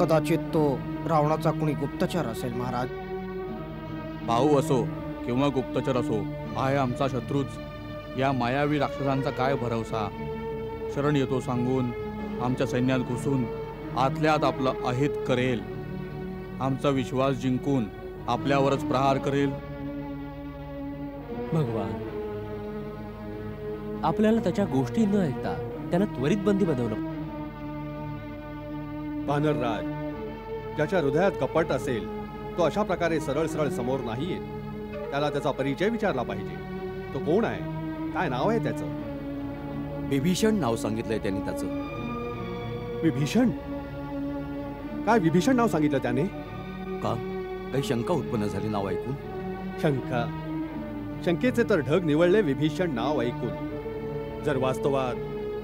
कदाचित तो रावणाचा कुणी गुप्तचर असेल महाराज. भाऊ असो किंवा गुप्तचर असो, आहे आमचा शत्रूच. या मायावी राक्षसांचा काय भरवसा. शरण येतो सांगून आमच्या सैन्यात घुसून आतल्यात आपलं अहित करेल. आमचा विश्वास जिंकून आपल्यावरच प्रहार करेल. भगवान, आपल्याला त्याच्या गोष्टी न ऐकता त्याला त्वरित बंदी बनवलं. वानरराज, ज्याच्या हृदयात कपट असेल तो अशा प्रकारे सरळ सरळ समोर नाही येत. त्याला त्याचा परिचय विचारला पाहिजे. तो कोण आहे? काय नाव आहे त्याचं? विभीषण नाव सांगितलंय त्यांनी त्याचं. विभीषण? काय विभीषण नाव सांगितलं त्याने? का काही शंका उत्पन्न झाली नाव ऐकून? शंका? शंकेचे तर ढग निवळले विभीषण नाव ऐकून. जर वास्तवात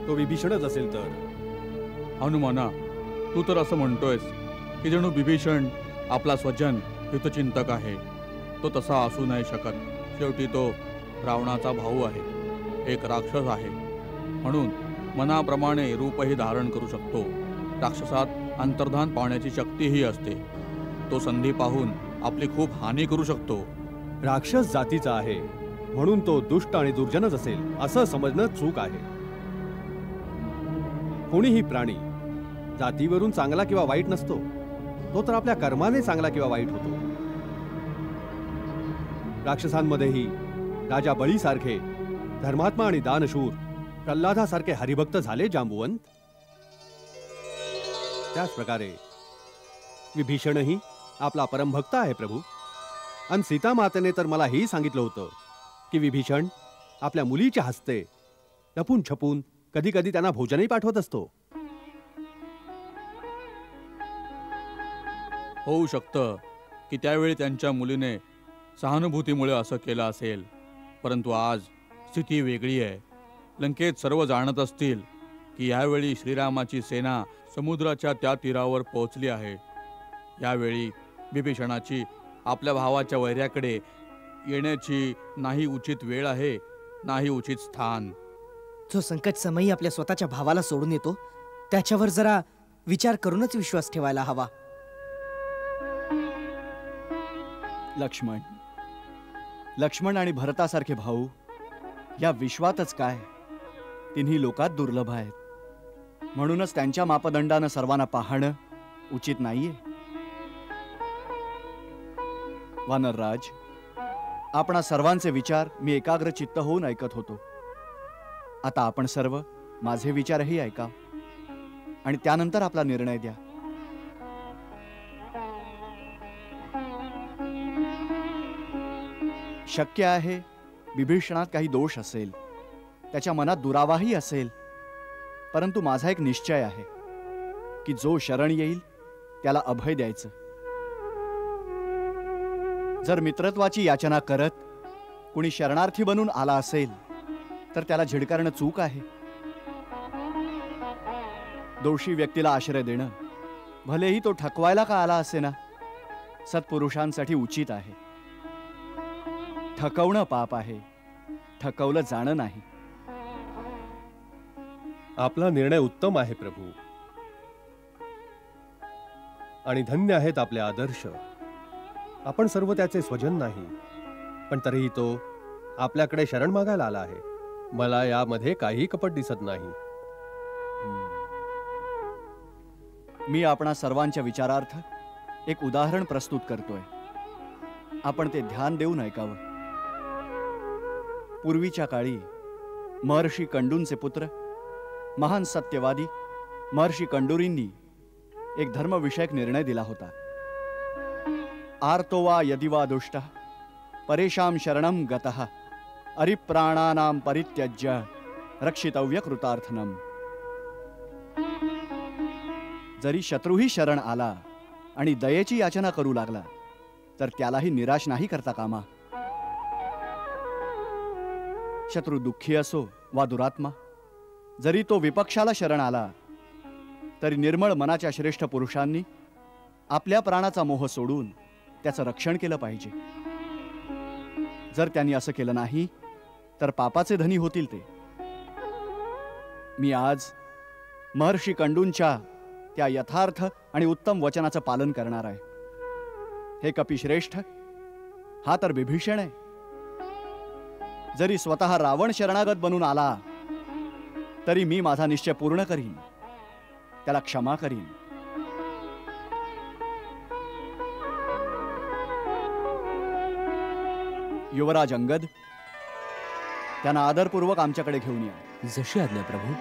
तो विभीषणच असेल तर? हनुमाना, तू तर असं म्हणतोयस की जणू विभीषण आपला स्वजन हितचिंतक आहे. तो तसा असू नाही शकत. शेवटी तो रावणाचा भाऊ आहे, एक राक्षस आहे. म्हणून मनाप्रमाणे रूपही धारण करू शकतो. राक्षसात अंतर्धान पावण्याची शक्तीही असते. तो संधी पाहून आपली खूप हानी करू शकतो. राक्षस जातीचा आहे म्हणून तो दुष्ट आणि दुर्जनच असेल असं समजणं चूक आहे. कोणीही प्राणी जातीवरून चांगला किंवा वाईट नसतो, तो तर आपल्या कर्माने चांगला किंवा वाईट होतो. राक्षसांमध्येही राजा बळीसारखे धर्मात्मा आणि दानशूर, प्रल्हादासारखे हरिभक्त झाले जांबुवंत. त्याच प्रकारे विभीषणही आपला परमभक्त आहे प्रभू. आणि सीता मातेने तर मला हेही सांगितलं होतं की विभीषण आपल्या मुलीच्या हस्ते लपून छपून कधी कधी त्यांना भोजनही पाठवत असतो. होऊ शकतं की त्यावेळी त्यांच्या मुलीने सहानुभूतीमुळे असं केलं असेल, परंतु आज स्थिती वेगळी आहे. लंकेत सर्व जाणत असतील की यावेळी श्रीरामाची सेना समुद्राच्या त्या तीरावर पोहोचली आहे. यावेळी विभीषणाची आपल्या भावाच्या वैऱ्याकडे येण्याची नाही उचित वेळ आहे, नाही उचित स्थान. जो संकट समयी आपल्या स्वतःच्या भावाला सोडून येतो त्याच्यावर जरा विचार करूनच विश्वास ठेवायला हवा. लक्ष्मण आणि भरतासारखे भाऊ या विश्वातच काय तिन्ही लोकात दुर्लभ आहेत. म्हणूनच त्यांच्या मापदंडानं सर्वांना पाहणं उचित नाहीये. वानरराज, आपणा सर्वांचे विचार मी एकाग्र चित्त होऊन ऐकत होतो. आता आपण सर्व माझे विचारही ऐका आणि त्यानंतर आपला निर्णय द्या. शक्य आहे विभीषणात काही दोष असेल, त्याच्या मनात दुरावाही असेल, परंतु माझा एक निश्चय आहे की जो शरण येईल त्याला अभय द्यायचं. जर मित्रत्वाची याचना करत कुणी शरणार्थी बनून आला असेल तर त्याला झिडकारणं चूक आहे. दोषी व्यक्तीला आश्रय देणं, भलेही तो ठकवायला का आला असे ना, सत्पुरुषांसाठी उचित आहे. ठकवणं पाप आहे, ठकवलं जाणं नाही. आपला निर्णय उत्तम आहे प्रभू, आणि धन्य आहेत आपले आदर्श. आपण सर्व त्याचे स्वजन नाही, पण तरीही तो आपल्याकडे शरण मागायला आला आहे. मला यामध्ये काही कपट दिसत नाही. मी आपणा सर्वांच्या विचारार्थ एक उदाहरण प्रस्तुत करतोय. आपण ते ध्यान देऊन ऐकावं. पूर्वीच्या काळी महर्षी कंडूंचे पुत्र महान सत्यवादी महर्षी कंडूरींनी एक धर्मविषयक निर्णय दिला होता. आर्तो वा यदि वा दुष्टः परेषां शरणं गतः अरिप्राणानां परित्यज्य रक्षितव्य कृतार्थनम. जरी शत्रूही शरण आला आणि दयेची याचना करू लागला तर त्यालाही निराश नाही करता कामा. शत्रू दुःखी असो वा दुरात्मा, जरी तो विपक्षाला शरण आला तरी निर्मळ मनाच्या श्रेष्ठ पुरुषांनी आपल्या प्राणाचा मोह सोडून त्याचं रक्षण केलं पाहिजे. जर त्यांनी असं केलं नाही तर पापाचे धनी होतील ते. मी आज महर्षी कंडूंच्या त्या यथार्थ आणि उत्तम वचनाचं पालन करणार आहे. हे कपिश्रेष्ठ, हा तर विभीषण आहे. जरी स्वतः रावण शरणागत बनून आला तरी मी माझा निश्चय पूर्ण करीन, त्याला क्षमा करीन. युवराज अंगद, त्यांना आदरपूर्वक आमच्याकडे घेऊन या. जशी आज्ञा प्रभू.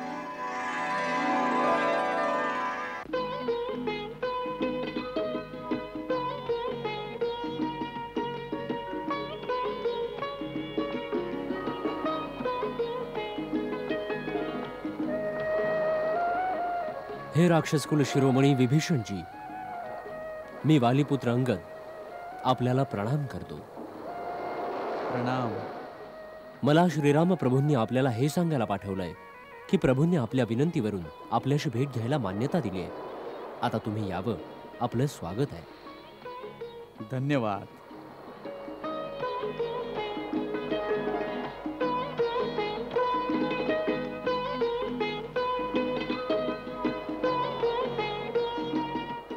हे राक्षसकुल शिरोमणी विभीषणजी, मी वालीपुत्र अंगद आपल्याला प्रणाम करतो. प्रणाम. मला श्रीराम प्रभूंनी आपल्याला हे सांगायला पाठवलंय की प्रभूंनी आपल्या विनंतीवरून आपल्याशी भेट घ्यायला मान्यता दिली आहे. आता तुम्ही यावं, आपलं स्वागत आहे. धन्यवाद.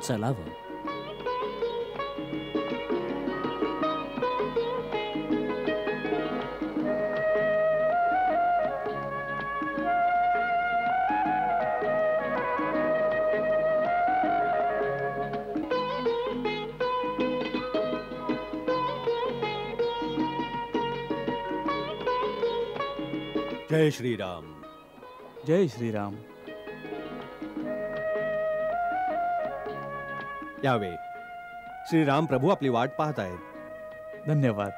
चलावं. जय श्रीराम. जय श्रीराम. यावे. श्रीराम प्रभू आपली वाट पाहत आहेत. धन्यवाद.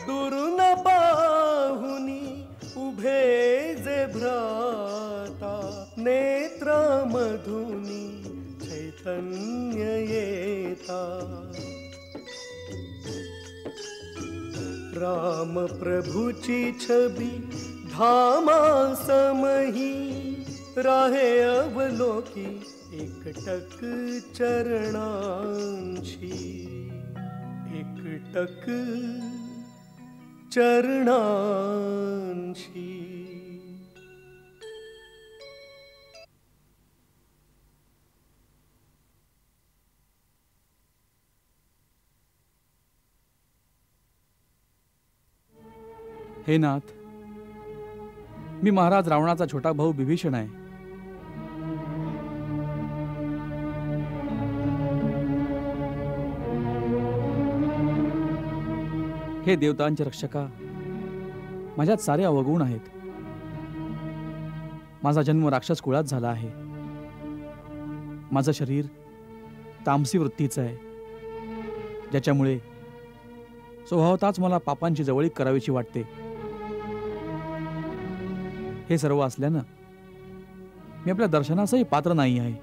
दुरून पाहुनी उभे जे भ्राता नेत्र मधुनी चैतन्य येता. राम प्रभुची छबी धामा समही राहे अवलोकी एकटक चरणांची. एकटक चरणांची. हे नाथ, मी महाराज रावणाचा छोटा भाऊ बिभीषण आहे. हे देवतांचे रक्षका, माझ्यात सारे अवगुण आहेत. माझा जन्म राक्षस कुळात झाला आहे. माझं शरीर तामसी वृत्तीचं आहे, ज्याच्यामुळे स्वभावताच मला पापांची जवळीक करावीची वाटते. हे सर्व असल्यानं मी आपल्या दर्शनासही पात्र नाही आहे.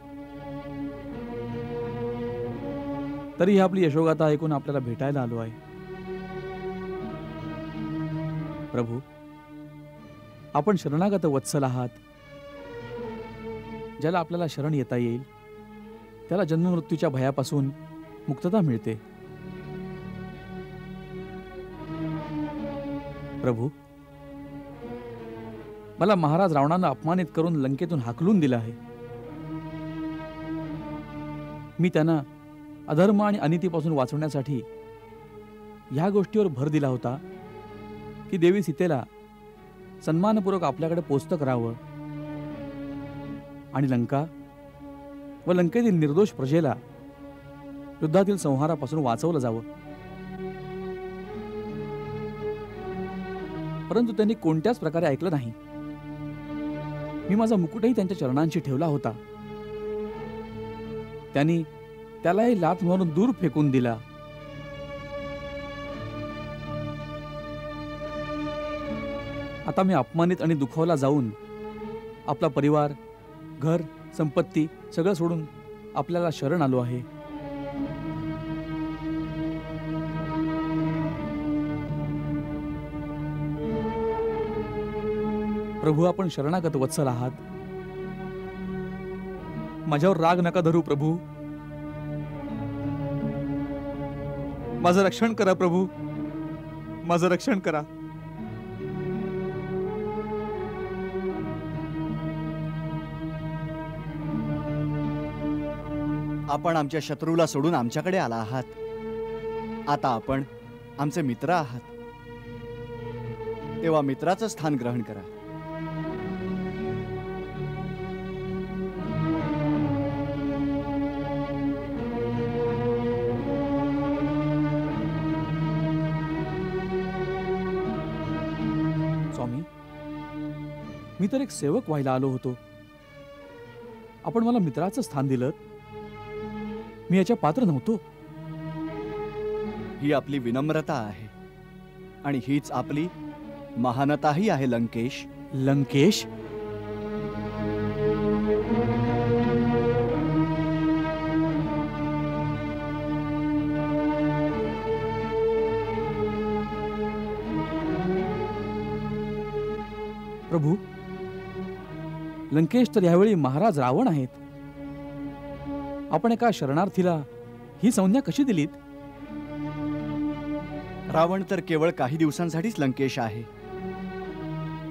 तरी ही आपली यशोगाथा ऐकून आपल्याला भेटायला आलो आहे. प्रभू, आपण शरणागत वत्सल आहात. ज्याला आपल्याला शरण येता येईल त्याला जन्ममृत्यूच्या भयापासून मुक्तता मिळते. प्रभू, मला महाराज रावणानं अपमानित करून लंकेतून हाकलून दिलं आहे. मी त्यांना अधर्म आणि अनितीपासून वाचवण्यासाठी ह्या गोष्टीवर भर दिला होता की देवी सीतेला सन्मानपूर्वक आपल्याकडे पोचतं करावं आणि लंका व लंकेतील निर्दोष प्रजेला युद्धातील संहारापासून वाचवलं जावं. परंतु त्यांनी कोणत्याच प्रकारे ऐकलं नाही. मी माझा मुकुटही त्यांच्या चरणांशी ठेवला होता. त्यांनी त्यालाही लाथ मारून दूर फेकून दिला. आता मी अपमानित आणि दुखावला जाऊन आपला परिवार, घर, संपत्ती सगळं सोडून आपल्याला शरण आलो आहे. प्रभू, आपण शरणागत वत्सल आहात. माझ्यावर राग नका धरू प्रभू. माझं रक्षण करा प्रभू, माझं रक्षण करा. आपण आमच्या शत्रूला सोडून आमच्याकडे आला आहात. आता आपण आमचे मित्र आहात, तेव्हा मित्राचं स्थान ग्रहण करा. स्वामी, मी तर एक सेवक व्हायला आलो होतो. आपण मला मित्राचं स्थान दिलं. मी याच्या पात्र नव्हतो. ही आपली विनम्रता आहे आणि हीच आपली महानताही आहे लंकेश. लंकेश? प्रभू, लंकेश तर यावेळी महाराज रावण आहेत. आपण एका शरणार्थीला ही संज्ञा कशी दिलीत? रावण तर केवळ काही दिवसांसाठीच लंकेश आहे.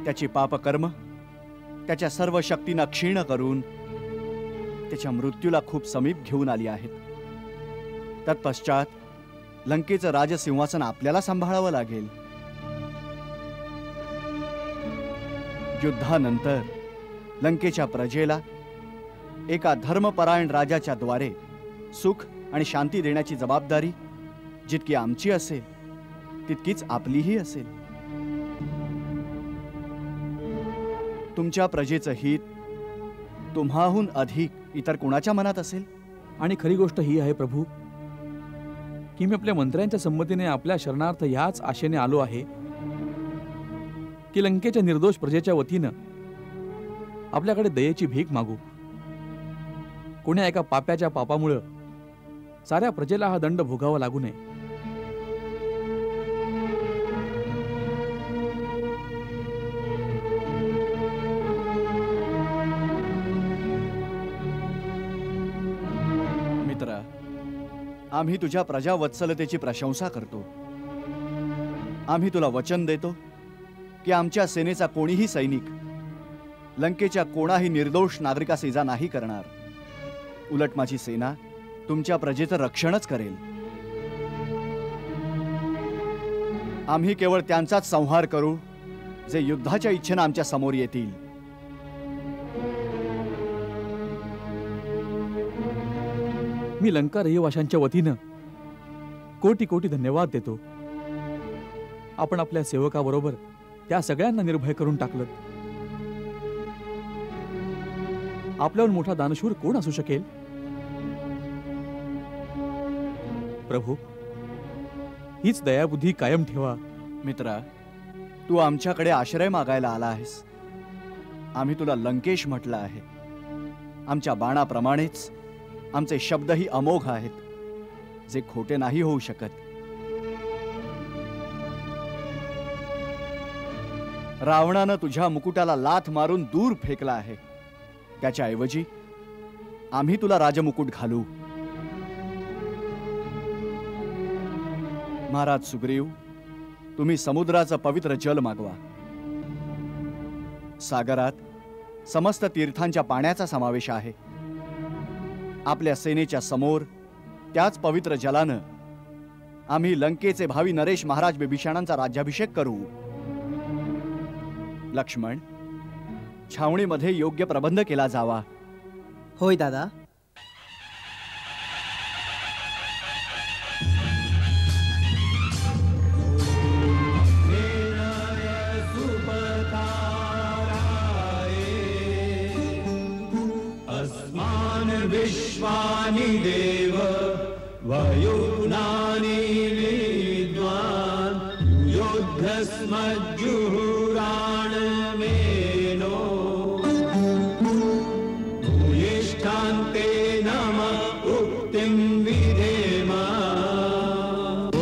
त्याची पापकर्म त्याच्या सर्व शक्तींना क्षीण करून त्याच्या मृत्यूला खूप समीप घेऊन आली आहेत. तत्पश्चात लंकेचं राजसिंहासन आपल्याला सांभाळावं लागेल. युद्धानंतर लंकेच्या प्रजेला एका धर्मपरायण राजाच्या द्वारे सुख आणि शांती देण्याची जबाबदारी जितकी आमची असेल तितकीच आपलीही असेल. तुमच्या प्रजेचं हित तुम्हाहून अधिक इतर कुणाच्या मनात असेल? आणि खरी गोष्ट ही आहे प्रभू की मी आपल्या मंत्र्यांच्या संमतीने आपल्या शरणार्थ ह्याच आशेने आलो आहे की लंकेच्या निर्दोष प्रजेच्या वतीनं आपल्याकडे दयेची भीक मागू. कोण्या एका पाप्याच्या पापामुळं साऱ्या प्रजेला हा दंड भोगावा लागू नये. मित्रा, आम्ही तुझ्या प्रजावत्सलतेची प्रशंसा करतो. आम्ही तुला वचन देतो की आमच्या सेनेचा कोणीही सैनिक लंकेच्या कोणाही निर्दोष नागरिकास इजा नाही करणार. उलट माझी सेना तुमच्या प्रजेचं रक्षणच करेल. आम्ही केवळ त्यांचाच संहार करू जे युद्धाच्या इच्छेनं आमच्या समोर येतील. मी लंका रहिवाशांच्या वतीनं कोटी कोटी धन्यवाद देतो. आपण आपल्या सेवकाबरोबर त्या सगळ्यांना निर्भय करून टाकलं. आपल्याहून मोठा दानशूर कोण असू शकेल? प्रभू, हीच दयाबुद्धी कायम ठेवा. मित्रा, तू आमच्याकडे आश्रय मागायला आला आहेस. आम्ही तुला लंकेश म्हटलं आहे. आमच्या बाणाप्रमाणेच आमचे शब्दही अमोघ आहेत, जे खोटे नाही होऊ शकत. रावणानं तुझ्या मुकुटाला लाथ मारून दूर फेकला आहे. त्याच्याऐवजी आम्ही तुला राजमुकुट घालू. महाराज सुग्रीव, तुम्ही समुद्राचं पवित्र जल मागवा. सागरात समस्त तीर्थांच्या पाण्याचा समावेश आहे. आपल्या सेनेच्या समोर त्याच पवित्र जलानं आम्ही लंकेचे भावी नरेश महाराज बिभीषणांचा राज्याभिषेक करू. लक्ष्मण, छावणीमध्ये योग्य प्रबंध केला जावा. होय दादा. विश्वानि देव वयुनानि विद्वान् युद्धस्मज्जुहुराणमेनो भूयिष्ठान्ते नमः उक्तिं विधेम. ॐ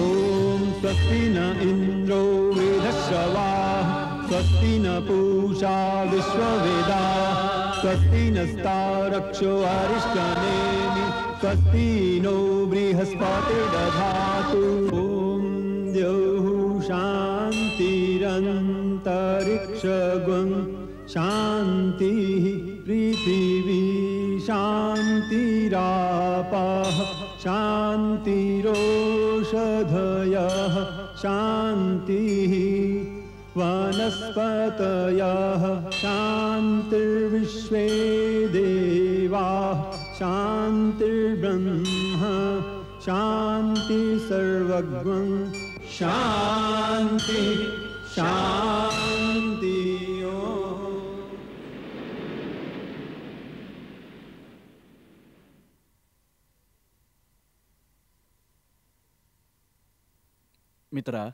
स्वस्ति न इन्द्रो वृधश्रवाः स्वस्ति न पूषा विश्ववेदाः स्वस्ति नस्तारक्षो अरिष्टनेमि स्वस्ति नो बृहस्पतिर्दधातु. ॐ द्यौः शान्तिरन्तरिक्षगुं शान्तिः पृथिवी शान्तिरापः शान्तिरोषधयः शान्तिः वनस्पतयः शान्तिर्विश्वे देवाः शान्तिर्ब्रह्म शान्ति सर्वज्ञं शान्ति शान्ति. मित्रा,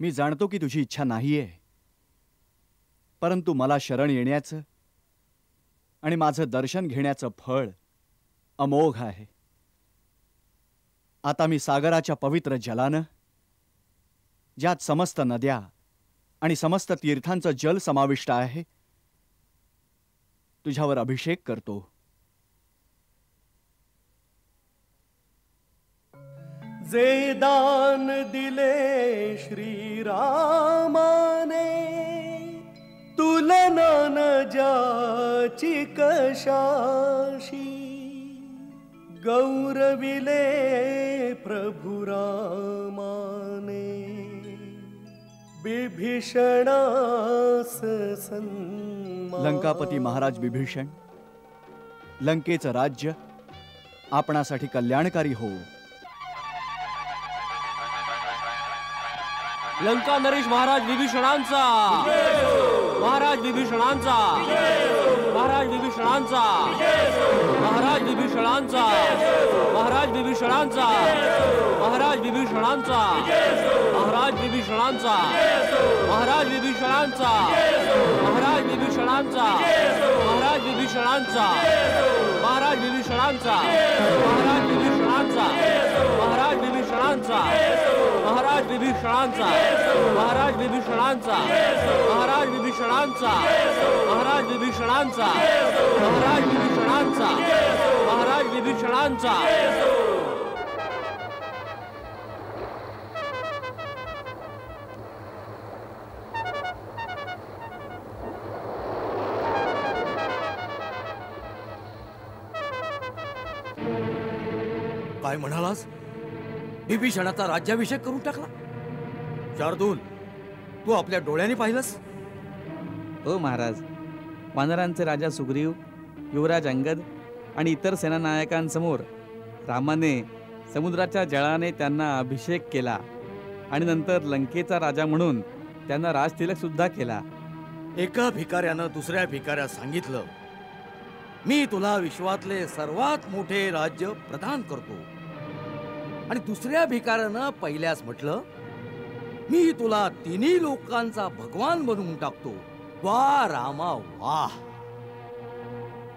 मी जाणतो की तुझी इच्छा नाहीये, परंतु मला शरण येण्याचं आणि माझं दर्शन घेण्याचं फळ अमोघ आहे. आता मी सागराच्या पवित्र जलानं, ज्यात समस्त नद्या आणि समस्त तीर्थांचं जल समाविष्ट आहे, तुझ्यावर अभिषेक करतो. जे दान दिले श्रीरामाने तुलना न ज्याची कशाशी गौरविले प्रभु रामाने बिभीषणास सन्मान. लंकापती महाराज बिभीषण, लंकेचं राज्य आपणासाठी कल्याणकारी हो. लंका नरेश महाराज विभीषणांचा, महाराज विभीषणांचा, महाराज विभीषणांचा, महाराज विभीषणांचा, महाराज विभीषणांचा, महाराज विभीषणांचा, महाराज विभीषणांचा, महाराज विभीषणांचा, महाराज विभीषणांचा, महाराज विभीषणांचा, महाराज विभीषणांचा, महाराज विभीषणांचा, महाराज विभीषणांचा, महाराज विभीषणांचा, महाराज विभीषणांचा, महाराज विभीषणांचा, महाराज विभीषणांचा, महाराज विभीषणांचा, महाराज विभीषणांचा. काय म्हणालास? विभीषणाचा राज्याभिषेक करून टाकला? शार्दूल, तू आपल्या डोळ्याने पाहिलंस? हो महाराज, वानरांचे राजा सुग्रीव, युवराज अंगद आणि इतर सेनानायकांसमोर रामाने समुद्राच्या जळाने त्यांना अभिषेक केला आणि नंतर लंकेचा राजा म्हणून त्यांना राजतिलक सुद्धा केला. एका भिकाऱ्यानं दुसऱ्या भिकाऱ्यास सांगितलं, मी तुला विश्वातले सर्वात मोठे राज्य प्रदान करतो. आणि दुसऱ्या भिकाऱ्यानं पहिल्यास म्हटलं, मी तुला तिन्ही लोकांचा भगवान बनवून टाकतो. वा रामा वा.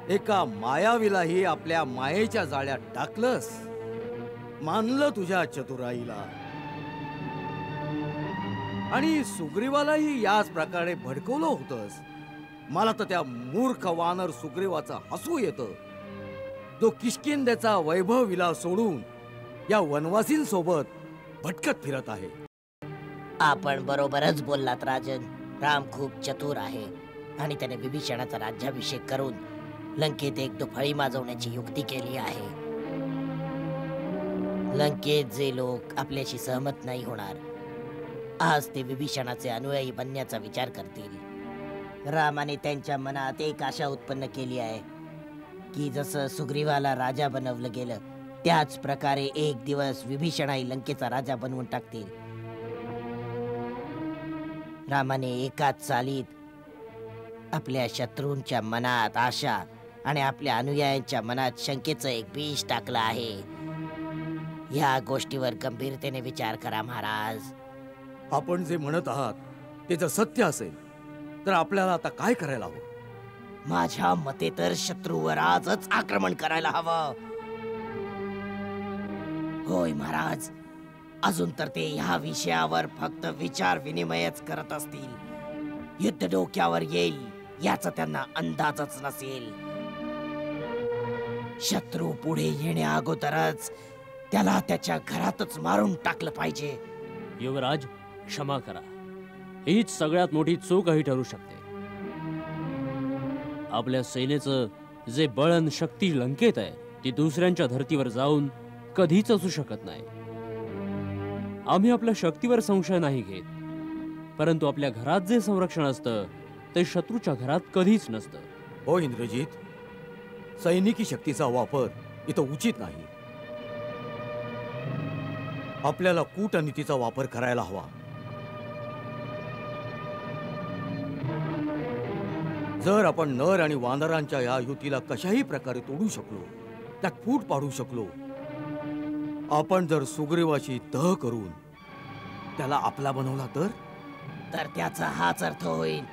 एका मायावीलाही आपल्या मायेच्या जाळ्यात टाकलंस. मानलं तुझ्या चतुराईला. आणि सुग्रीवालाही याच प्रकारे भडकवलं होतंस. मला तर त्या मूर्ख वानर सुग्रीवाचा हसू येतं, जो किष्किंध्याचा वैभव विलास सोडून या वनवासींसोबत भटकत फिरत आहे. आपण बरोबरच बोललात राजन. राम खूप चतुर आहे आणि त्याने विभीषणाचा राज्याभिषेक करून लंकेत एक दुफळी माजवण्याची युक्ती केली आहे. लंकेत जे लोक आपल्याशी सहमत नाही होणार, आज ते विभीषणाचे अनुयायी बनण्याचा विचार करतील. रामाने त्यांच्या मनात एक आशा उत्पन्न केली आहे की जसं सुग्रीवाला राजा बनवलं गेलं, त्याच प्रकारे एक दिवस विभीषणाही लंकेचा राजा बनवून टाकतील. रामाने एकाच चालीत आपल्या शत्रूंच्या मनात आशा आणि आपल्या अनुयायांच्या मनात शंकेचं एक बीज टाकलं आहे. या गोष्टीवर गंभीरतेने विचार करा महाराज. आपण जे म्हणत आहात ते जर सत्य असेल तर आपल्याला आता काय करायला हवं? माझ्या मते तर शत्रूवर आजच आक्रमण करायला हवं. होय महाराज, अजून तर ते ह्या विषयावर फक्त विचार विनिमयच करत असतील. युद्ध डोक्यावर येईल याचा त्यांना अंदाजच नसेल. शत्रू पुढे येण्या अगोदरच त्याला त्याच्या घरातच मारून टाकलं पाहिजे. युवराज, क्षमा करा. हीच सगळ्यात मोठी चूकही ठरू शकते. आपल्या सेनेचं जे बळ आणि शक्ती लंकेत आहे ती दुसऱ्यांच्या धर्तीवर जाऊन कधीच असू शकत नाही. आम्ही आपल्या शक्तीवर संशय नाही घेत, परंतु आपल्या घरात जे संरक्षण असतं ते शत्रूच्या घरात कधीच नसतं. हो इंद्रजित, सैनिकी शक्तीचा वापर इथं उचित नाही. आपल्याला कूटनीतीचा वापर करायला हवा. जर आपण नर आणि वानरांच्या या युतीला कशाही प्रकारे तोडू शकलो, त्यात फूट पाडू शकलो, आपण जर सुग्रीवाशी तह करून त्याला आपला बनवला तर त्याचा हाच अर्थ होईल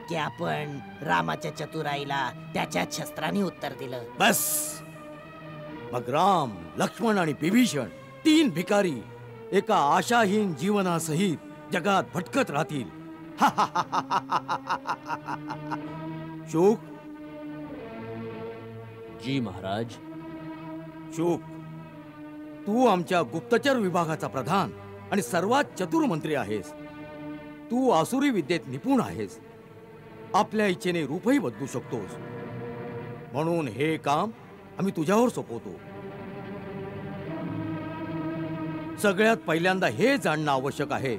की आपण रामाच्या चतुराईला त्याच्या शस्त्रांनी उत्तर दिलं. बस, मग राम, लक्ष्मण आणि विभीषण तीन भिकारी एका आशाहीन जीवनासहित जगात भटकत राहतील. शोक. जी महाराज. शोक, तू आमच्या गुप्तचर विभागाचा प्रधान आणि सर्वात चतुर मंत्री आहेस. तू आसुरी विद्येत निपुण आहेस. आपल्या इच्छेने रूपही बदलू शकतोस. म्हणून हे काम आम्ही तुझ्यावर सोपवतो. सगळ्यात पहिल्यांदा हे जाणणं आवश्यक आहे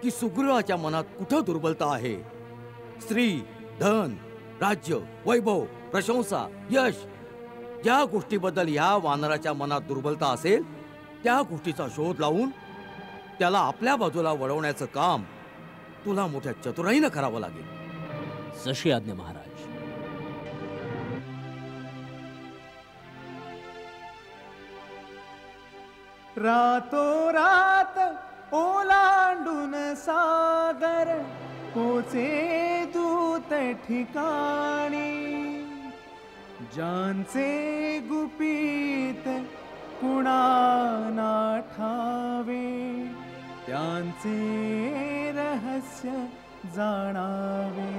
की सुग्रीवाच्या मनात कुठं दुर्बलता आहे. स्त्री, धन, राज्य, वैभव, प्रशंसा, यश, ज्या गोष्टीबद्दल ह्या वानराच्या मनात दुर्बलता असेल त्या गोष्टीचा शोध लावून त्याला आपल्या बाजूला वळवण्याचं काम तुला मोठ्या चतुराईनं करावं लागेल. जशी आज्ञा महाराज. रातोरात ओलांडून सागर पोचे दूत ठिकाणी, ज्यांचे गुपित कुणाना ठावे, त्यांचे रहस्य जाणावे,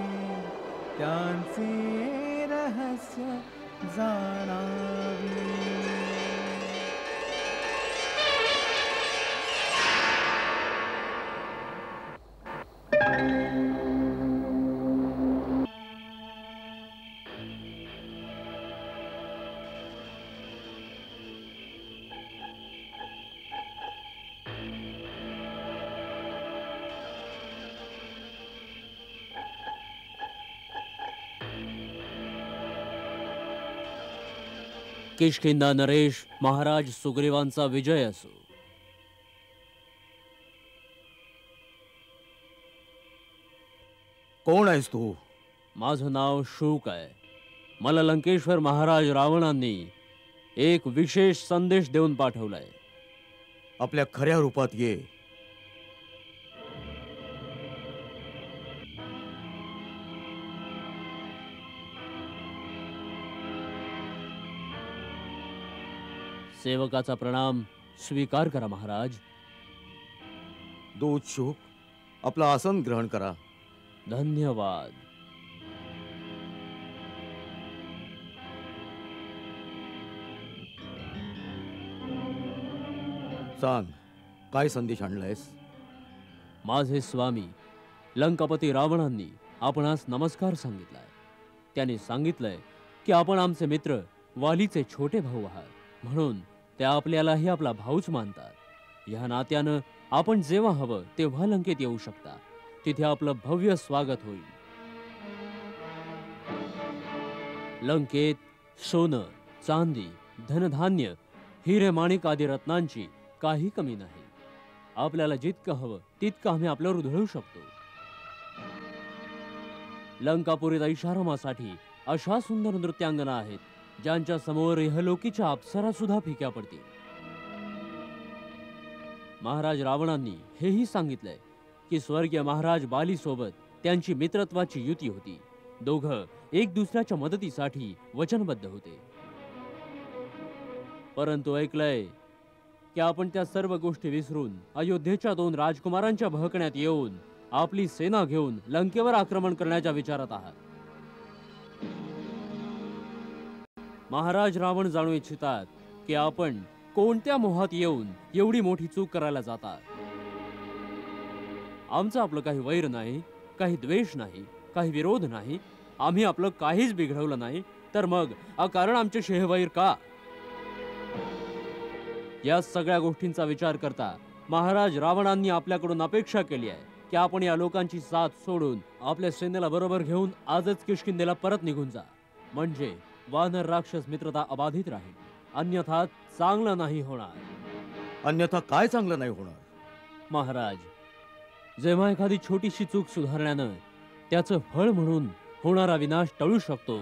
त्यांचे रहस्य जाणावे. किष्किंधा नरेश महाराज सुग्रीवांचा विजय असो. कोण आहेस तू? माझं नाव शूक आहे. मला लंकेश्वर महाराज रावणांनी एक विशेष संदेश देऊन पाठवलाय. आपल्या खऱ्या रूपात ये. सेवकाचा प्रणाम स्वीकार करा महाराज. दूत शूक, आपलं आसन ग्रहण करा. धन्यवाद. सांग, काय संदेश आणलायस? माझे स्वामी लंकापती रावणांनी आपणास नमस्कार सांगितलाय. त्याने सांगितलंय की आपण आमचे मित्र वालीचे छोटे भाऊ आहात, म्हणून ते आपल्यालाही आपला भाऊच मानतात. या नात्यानं आपण जेव्हा हवं तेव्हा लंकेत येऊ शकता. तिथे आपलं भव्य स्वागत होईल. लंकेत सोनं, चांदी, धनधान्य, हिरे माणिक आदी रत्नांची काही कमी नाही. आपल्याला जितकं हवं तितकं आम्ही आपल्यावर उधळू शकतो. लंकापुरीत ऐशारामासाठी अशा सुंदर नृत्यांगना आहेत ज्यांच्या समोर इहलोकीच्या अप्सरा सुद्धा फिक्या पडतील. महाराज रावणांनी हेही सांगितलंय की स्वर्गीय महाराज बाली सोबत त्यांची मित्रत्वाची युती होती. दोघं एक दुसऱ्याच्या मदतीसाठी वचनबद्ध होते. परंतु ऐकलंय की आपण त्या सर्व गोष्टी विसरून अयोध्येच्या 2 राजकुमारांच्या भहकण्यात येऊन आपली सेना घेऊन लंकेवर आक्रमण करण्याच्या विचारात आहात. महाराज रावण जाणू इच्छितात की आपण कोणत्या मोहात येऊन एवढी मोठी चूक करायला जातात. आमचं आपलं काही वैर नाही, काही द्वेष नाही, काही विरोध नाही. आम्ही आपलं काहीच बिघडवलं नाही, तर मग अकारण आमचे शेहवैर का? या सगळ्या गोष्टींचा विचार करता महाराज रावणांनी आपल्याकडून अपेक्षा केली आहे की आपण या लोकांची साथ सोडून आपल्या सेनेला बरोबर घेऊन आजच किष्किंधेला परत निघून जा. म्हणजे वानर राक्षस मित्रता अबाधित राहील. अन्यथा चांगलं नाही होणार. अन्यथा काय चांगलं नाही होणार? महाराज, जेव्हा एखादी छोटीशी चूक सुधारण्यानं त्याचं फळ म्हणून होणारा विनाश टळू शकतो,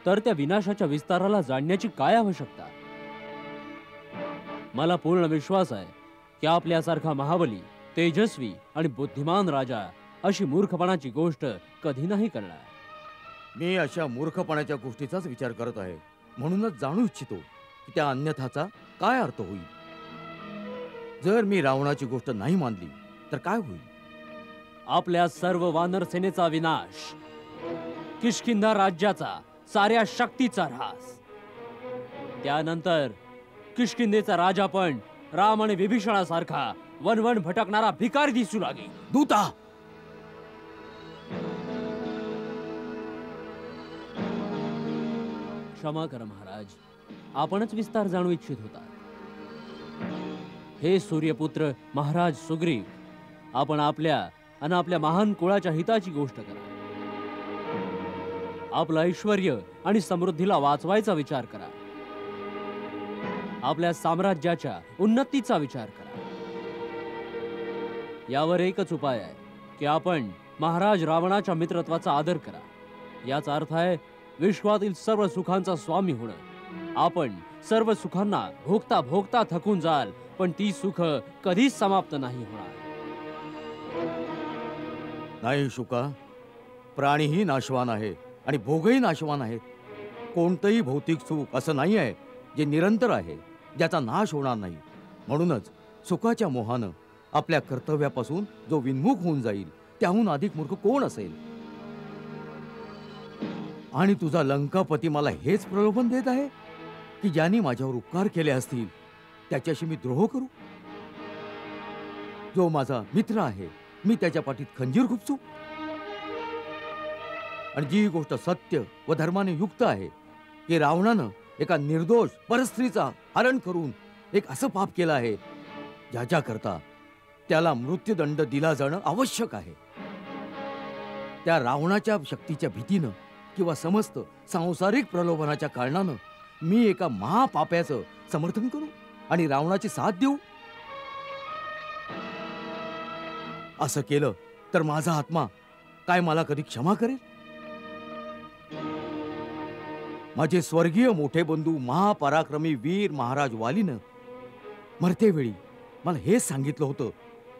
तर त्या विनाशाच्या विस्ताराला जाणण्याची काय आवश्यकता? मला पूर्ण विश्वास आहे की आपल्यासारखा महाबली, तेजस्वी आणि बुद्धिमान राजा अशी मूर्खपणाची गोष्ट कधी नाही करणार. मी अशा मूर्खपणाच्या गोष्टीचाच विचार करत आहे. म्हणूनच जाणू इच्छितो की त्या अन्यथाचा काय अर्थ होईल. जर मी रावणाची गोष्ट नाही मानली तर काय होईल? आपल्या सर्व वानर सेनेचा विनाश, किष्किंधा राज्याचा साऱ्या शक्तीचा ऱ्हास. त्यानंतर किष्किंधेचा राजा पण राम आणि विभीषणासारखा वनवन भटकणारा भिकारी दिसू लागेल. दूता, क्षमा करा महाराज, आपणच विस्तार जाणू इच्छित होता. हे सूर्यपुत्र महाराज सुग्रीव, आपण आपल्या आणि आपल्या महान कुळाच्या हिताची गोष्ट करा. आपलं ऐश्वर्य आणि समृद्धीला वाचवायचा विचार करा. आपल्या साम्राज्याच्या उन्नतीचा विचार करा. यावर एकच उपाय आहे की आपण महाराज रावणाच्या मित्रत्वाचा आदर करा. याचा अर्थ आहे विश्वातील सर्व सुखांचा स्वामी होणं. आपण सर्व सुखांना भोगता भोगता थकून जाल, पण ती सुख कधीच समाप्त नाही होणार. नाही शुका, प्राणीही नाशवान आहे आणि भोगही नाशवान आहेत. कोणतंही भौतिक सुख असं नाही आहे जे निरंतर आहे, ज्याचा नाश होणार नाही. म्हणूनच सुखाच्या मोहानं आपल्या कर्तव्यापासून जो विन्मुख होऊन जाईल त्याहून अधिक मूर्ख कोण असेल. आणि तुझा लंकापती मला हेच प्रलोभन देत आहे की ज्यांनी माझ्यावर उपकार केले असतील त्याच्याशी मी द्रोह करू. जो माझा मित्र आहे मी त्याच्या पाठीत खंजीर खुपसू. आणि जी गोष्ट सत्य व धर्माने युक्त आहे की रावणानं एका निर्दोष परस्त्रीचा हरण करून एक असं पाप केलं आहे ज्याच्या करता त्याला मृत्यूदंड दिला जाणं आवश्यक आहे. त्या रावणाच्या शक्तीच्या भीतीनं किंवा समस्त सांसारिक प्रलोभनाच्या कारणानं मी एका महापाप्याचं समर्थन करू आणि रावणाची साथ देऊ. असं केलं तर माझा आत्मा काय मला कधी क्षमा करेल? माझे स्वर्गीय मोठे बंधू महापराक्रमी वीर महाराज वालीनं मरतेवेळी मला हेच सांगितलं होतं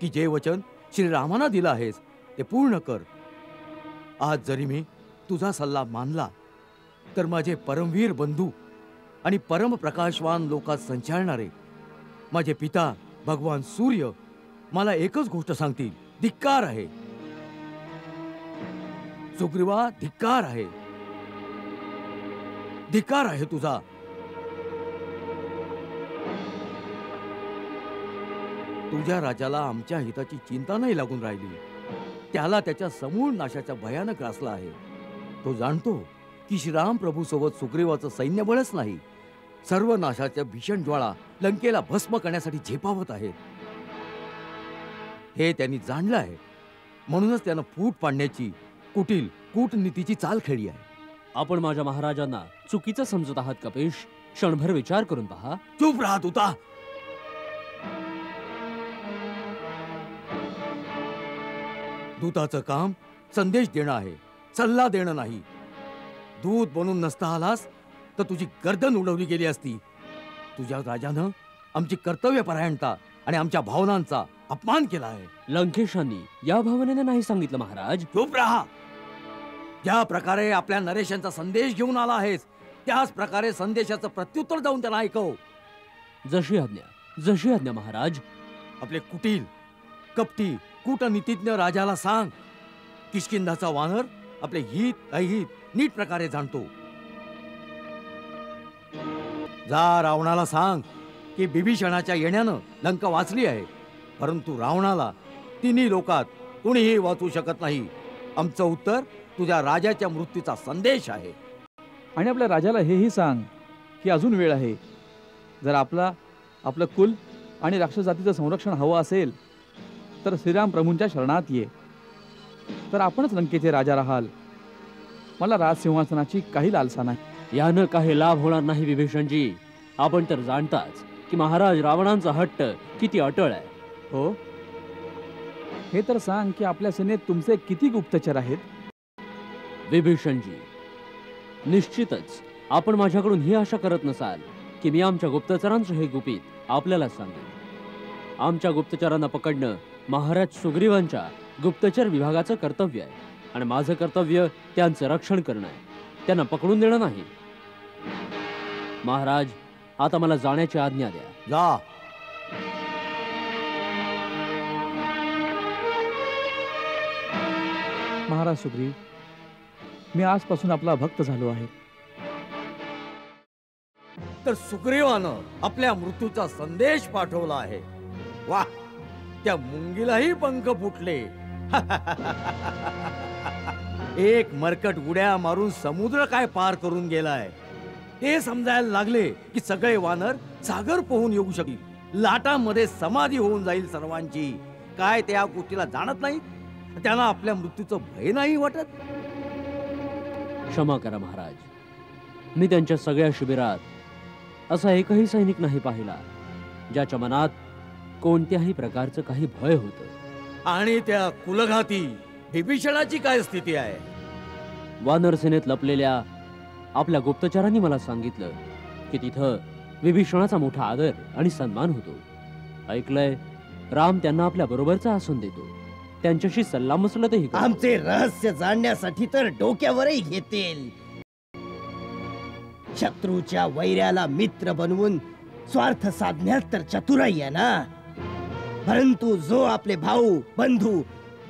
की जे वचन श्रीरामांना दिलं आहेस ते पूर्ण कर. आज जरी मी तुझा सल्ला मानला तर माझे परमवीर बंधू आणि परम प्रकाशवान लोकात संचारणारे माझे पिता भगवान सूर्य मला एकच गोष्ट सांगतील, धिक्कार आहे. सुग्रीवा, धिक्कार आहे, धिक्कार आहे तुझा. तुझ्या राजाला आमच्या हिताची चिंता नाही लागून राहिली. त्याला त्याच्या समूळ नाशाचा भयानक ग्रासला आहे. तो जाणतो की श्रीराम प्रभू सोबत सुग्रीवाचं सैन्यबळच नाही, सर्व नाशाच्या भीषण ज्वाळा लंकेला भस्म करण्यासाठी झेपावत आहेत. हे त्यांनी जाणलं आहे. म्हणूनच त्यानं फूट पाडण्याची कुटील कूटनीतीची चाल खेळली आहे. आपण माझ्या महाराजांना चुकीचं समजत आहात कपेश. क्षणभर विचार करून पहा. चुप राहा तुता. दूताचं काम संदेश देणं आहे, सल्ला देणं नाही. दूत बनून नसता आलास तर तुझी गर्दन उडवली गेली असती. तुझ्या राजानं आमची कर्तव्यपरायणता आणि आमच्या भावनांचा अपमान केला आहे. लंकेशांनी या भावनेने नाही सांगितलं महाराज. चुप राहा. ज्या प्रकारे आपल्या नरेशांचा संदेश घेऊन आला आहेस त्याच प्रकारे संदेशाचं प्रत्युत्तर देऊन त्यांना ऐकव. जशी आज्ञा, जशी आज्ञा महाराज. आपले कुटील कपटी कूटनीतिज्ञ राजाला सांग, किष्किंधाचा वानर आपले हित अहित नीट प्रकारे जाणतो. जा रावणाला सांग की बिभीषणाच्या येण्यानं लंका वाचली आहे, परंतु रावणाला तिन्ही लोकात कुणीही वाचू शकत नाही. आमचं उत्तर तुझ्या राजाच्या मृत्यूचा संदेश आहे. आणि आपल्या राजाला हेही सांग की अजून वेळ आहे. जर आपलं कुल आणि राक्षस जातीचं संरक्षण हवं असेल तर श्रीराम प्रभूंच्या शरणात ये, तर आपणच लंकेचे राजा राहाल. मला राजसिंहासनाची काही लालसा नाही. यानं काही लाभ होणार नाही विभीषणजी. आपण तर जाणताच की महाराज रावणांचा हट्ट किती अटळ आहे. हो, हे तर सांग की आपल्या सेनेत तुमचे किती गुप्तचर आहेत? विभीषणजी, निश्चितच आपण माझ्याकडून ही आशा करत नसाल की मी आमच्या गुप्तचरांचं हे गुपित आपल्याला सांगेन. आमच्या गुप्तचरांना पकडणं महाराज सुग्रीवांच्या गुप्तचर विभागाचं कर्तव्य आहे आणि माझं कर्तव्य त्यांचं रक्षण करणं आहे, त्यांना पकडून देणं नाही. महाराज, आता मला जाण्याची आज्ञा द्या. जा. महाराज सुग्रीव, मी आजपासून आपला भक्त झालो आहे. तर सुग्रीवानं आपल्या मृत्यूचा संदेश पाठवला आहे. वा, त्या मुंगीलाही पंख फुटले. एक मरकट उड्या मारून समुद्र काय पार करून गेलाय ते समजायला लागले की सगळे वानर सागर पोहून येऊ शकतील. लाटांमध्ये समाधी होऊन जाईल सर्वांची. काय त्या गोष्टीला जाणत नाही? त्यांना आपल्या मृत्यूचं भय नाही वाटत? क्षमा करा महाराज. मी त्यांच्या सगळ्या शिबिरात असा एकही सैनिक नाही पाहिला ज्याच्या मनात कोणत्याही प्रकारचं काही भय होतं. आणि त्या कुलघाती विभीषणाची काय स्थिती आहे? वानर सेनेत लपलेल्या आपल्या गुप्तचरांनी मला सांगितलं की तिथं विभीषणाचा मोठा आदर आणि सन्मान होतो. ऐकलंय राम त्यांना आपल्या बरोबरचा आसन देतो, त्यांच्याशी सल्लामसलतही करतो. आमचे रहस्य जाणण्यासाठी तर डोक्यावरही घेतील. शत्रूच्या वैऱ्याला मित्र बनवून स्वार्थ साधण्यात तर चतुराई आहे ना, परंतु जो आपले भाऊ बंधू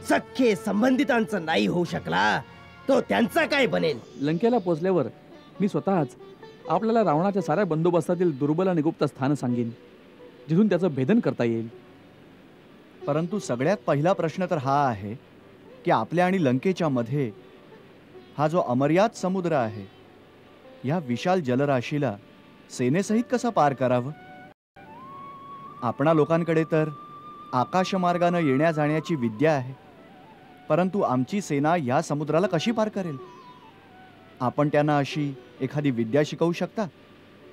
सख्खे संबंधितांचा नाही होऊ शकला तो त्यांचा काय बनेल? लंकेला पोचल्यावर मी स्वतःच आपल्याला रावणाच्या साऱ्या बंदोबस्तातील दुर्बल आणि गुप्त स्थान सांगेन, जिथून त्याचं भेदन करता येईल. परंतु सगळ्यात पहिला प्रश्न तर हा आहे की आपल्या आणि लंकेच्या मध्ये हा जो अमर्याद समुद्र आहे, या विशाल जलराशीला सेनेसहित कसं पार करावं? आपणा लोकांकडे तर आकाशमार्गानं येण्या जाण्याची विद्या आहे, परंतु आमची सेना या समुद्राला कशी पार करेल? आपण त्यांना अशी एखादी विद्या शिकवू शकता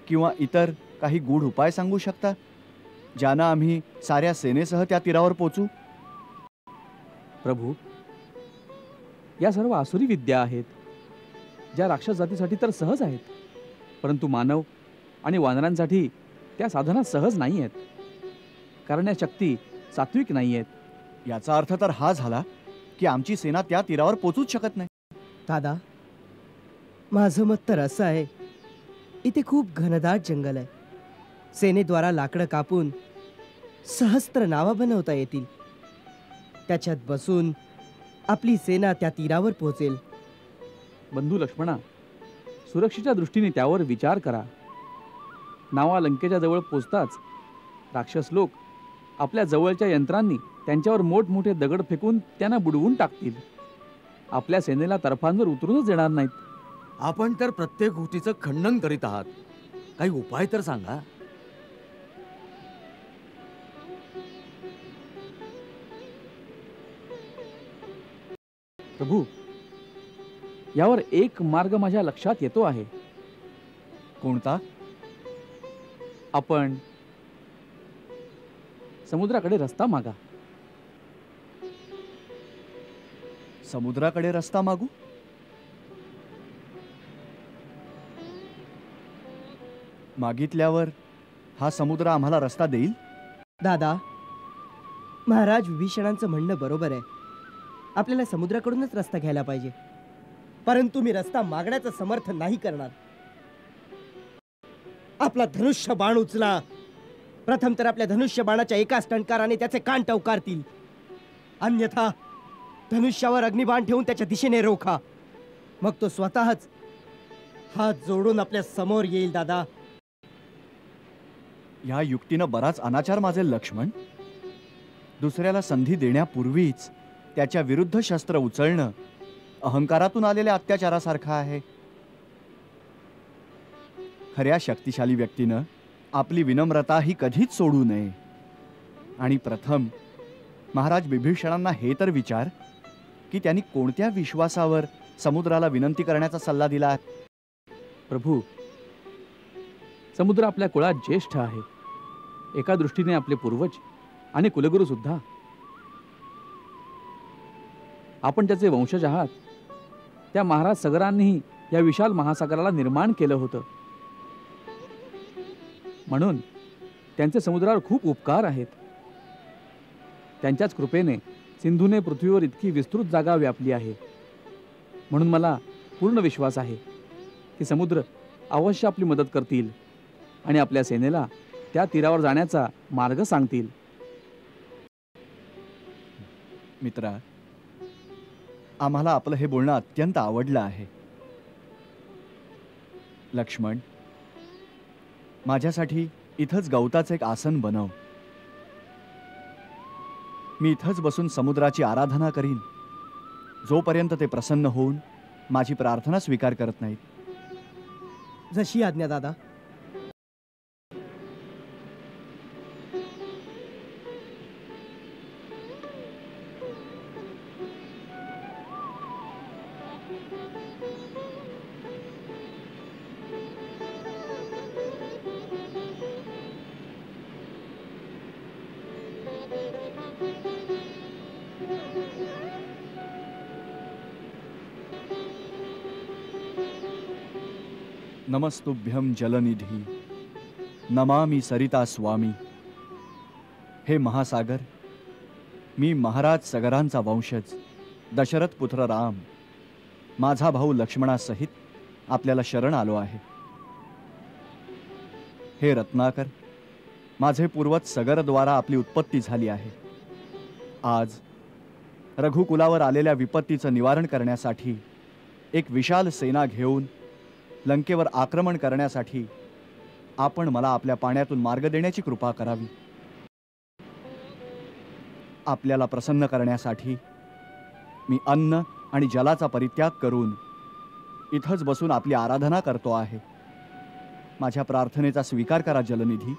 किंवा इतर काही गूढ उपाय सांगू शकता ज्यानं आम्ही साऱ्या सेनेसह त्या तीरावर पोचू? प्रभू, या सर्व आसुरी विद्या आहेत, ज्या राक्षस जातीसाठी तर सहज आहेत, परंतु मानव आणि वानरांसाठी त्या साधना सहज नाही आहेत, कारण या शक्ती सात्विक नाही आहेत. याचा अर्थ तर हा झाला की आमची सेना त्या तीरावर पोचूच शकत नाही. दादा, माझं मत तर असं आहे, इथे खूप घनदाट जंगल आहे. सेनेद्वारा लाकडं कापून सहस्त्र नावा बनवता येतील. त्याच्यात बसून आपली सेना त्या तीरावर पोहोचेल. बंधू लक्ष्मणा, सुरक्षेच्या दृष्टीने त्यावर विचार करा. नावा लंकेच्या जवळ पोचताच राक्षस लोक आपल्या जवळच्या यंत्रांनी त्यांच्यावर मोठमोठे दगड फेकून त्यांना बुडवून टाकतील. आपल्या सेनेला तर्फांवर उतरूनच देणार नाहीत. आपण तर प्रत्येक गोष्टीचं खंडन करीत आहात, काही उपाय तर सांगा. प्रभू, यावर एक मार्ग माझ्या लक्षात येतो आहे. कोणता? आपण समुद्राकडे रस्ता मागा. समुद्राकडे रस्ता मागू? मागितल्यावर हा समुद्र आम्हाला रस्ता देईल? दादा, महाराज विभीषणांचं म्हणणं बरोबर आहे. आपल्याला समुद्राकडूनच रस्ता घ्यायला पाहिजे, परंतु मी रस्ता मागण्याचं समर्थन नाही करणार. आपला धनुष्य बाण उचला. प्रथम तर आपल्या धनुष्य बाणाच्या एकाच टणकाराने त्याचे कान टवकारतील, अन्यथा धनुष्यावर अग्निबाण ठेवून त्याच्या दिशेने रोखा. मग तो स्वतःच हात जोडून आपल्या समोर येईल. दादा, या युक्तीनं बराच अनाचार माजेल लक्ष्मण. दुसऱ्याला संधी देण्यापूर्वीच त्याच्या विरुद्ध शस्त्र उचलणं अहंकारातून आलेल्या अत्याचारासारखं आहे. खऱ्या शक्तिशाली व्यक्तीनं आपली विनम्रता ही कधीच सोडू नये. आणि प्रथम महाराज विभीषणांना हे तर विचार की त्यांनी कोणत्या विश्वासावर समुद्राला विनंती करण्याचा सल्ला दिला. प्रभू, समुद्र आपल्या कुळात ज्येष्ठ आहे, एका दृष्टीने आपले पूर्वज आणि कुलगुरू सुद्धा. आपण त्याचे वंशज आहात. त्या महाराज सगरांनीही या विशाल महासागराला निर्माण केलं होतं, म्हणून त्यांचे समुद्रावर खूप उपकार आहेत. त्यांच्याच कृपेने सिंधूने पृथ्वीवर इतकी विस्तृत जागा व्यापली आहे. म्हणून मला पूर्ण विश्वास आहे की समुद्र अवश्य आपली मदत करतील आणि आपल्या सेनेला त्या तीरावर जाण्याचा मार्ग सांगतील. मित्रा, आम्हाला आपलं हे बोलणं अत्यंत आवडलं आहे. लक्ष्मण, माझ्यासाठी इथंच गवताचं एक आसन बनव. मी इथंच बसून समुद्राची आराधना करीन जोपर्यंत ते प्रसन्न होऊन माझी प्रार्थना स्वीकार करत नाहीत. जशी आज्ञा दादा. नमस्तुभ्यं जलनिधी, नमामि सरिता स्वामी. हे महासागर, मी महाराज सगरांचा वंशज दशरथ पुत्र राम, माझा भाऊ लक्ष्मणासहित आपल्याला शरण आलो आहे. हे रत्नाकर, माझे पूर्वज सगरद्वारा आपली उत्पत्ती झाली आहे. आज रघुकुलावर आलेल्या विपत्तीचं निवारण करण्यासाठी एक विशाल सेना घेऊन लंकेवर आक्रमण करण्यासाठी आपण मला आपल्या पाण्यातून मार्ग देण्याची कृपा करावी. आपल्याला प्रसन्न करण्यासाठी मी अन्न आणि जलाचा परित्याग करून इथंच बसून आपली आराधना करतो आहे. माझ्या प्रार्थनेचा स्वीकार करा जलनिधी.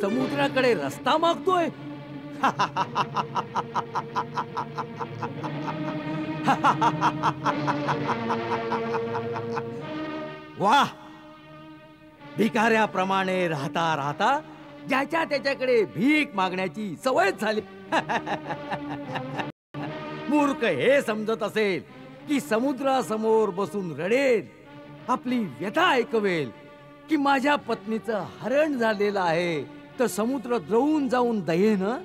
समुद्राकडे रस्ता मागतोय. वाह, भिकाऱ्याप्रमाणे राहता राहता ज्याच्या त्याच्याकडे भीक मागण्याची सवय झाली. मूर्ख हे समजत असेल की समुद्रासमोर बसून रडेल, आपली व्यथा ऐकवेल, की माझ्या पत्नीचं हरण झालेलं आहे, तर समुद्र द्रवून जाऊन दयेनं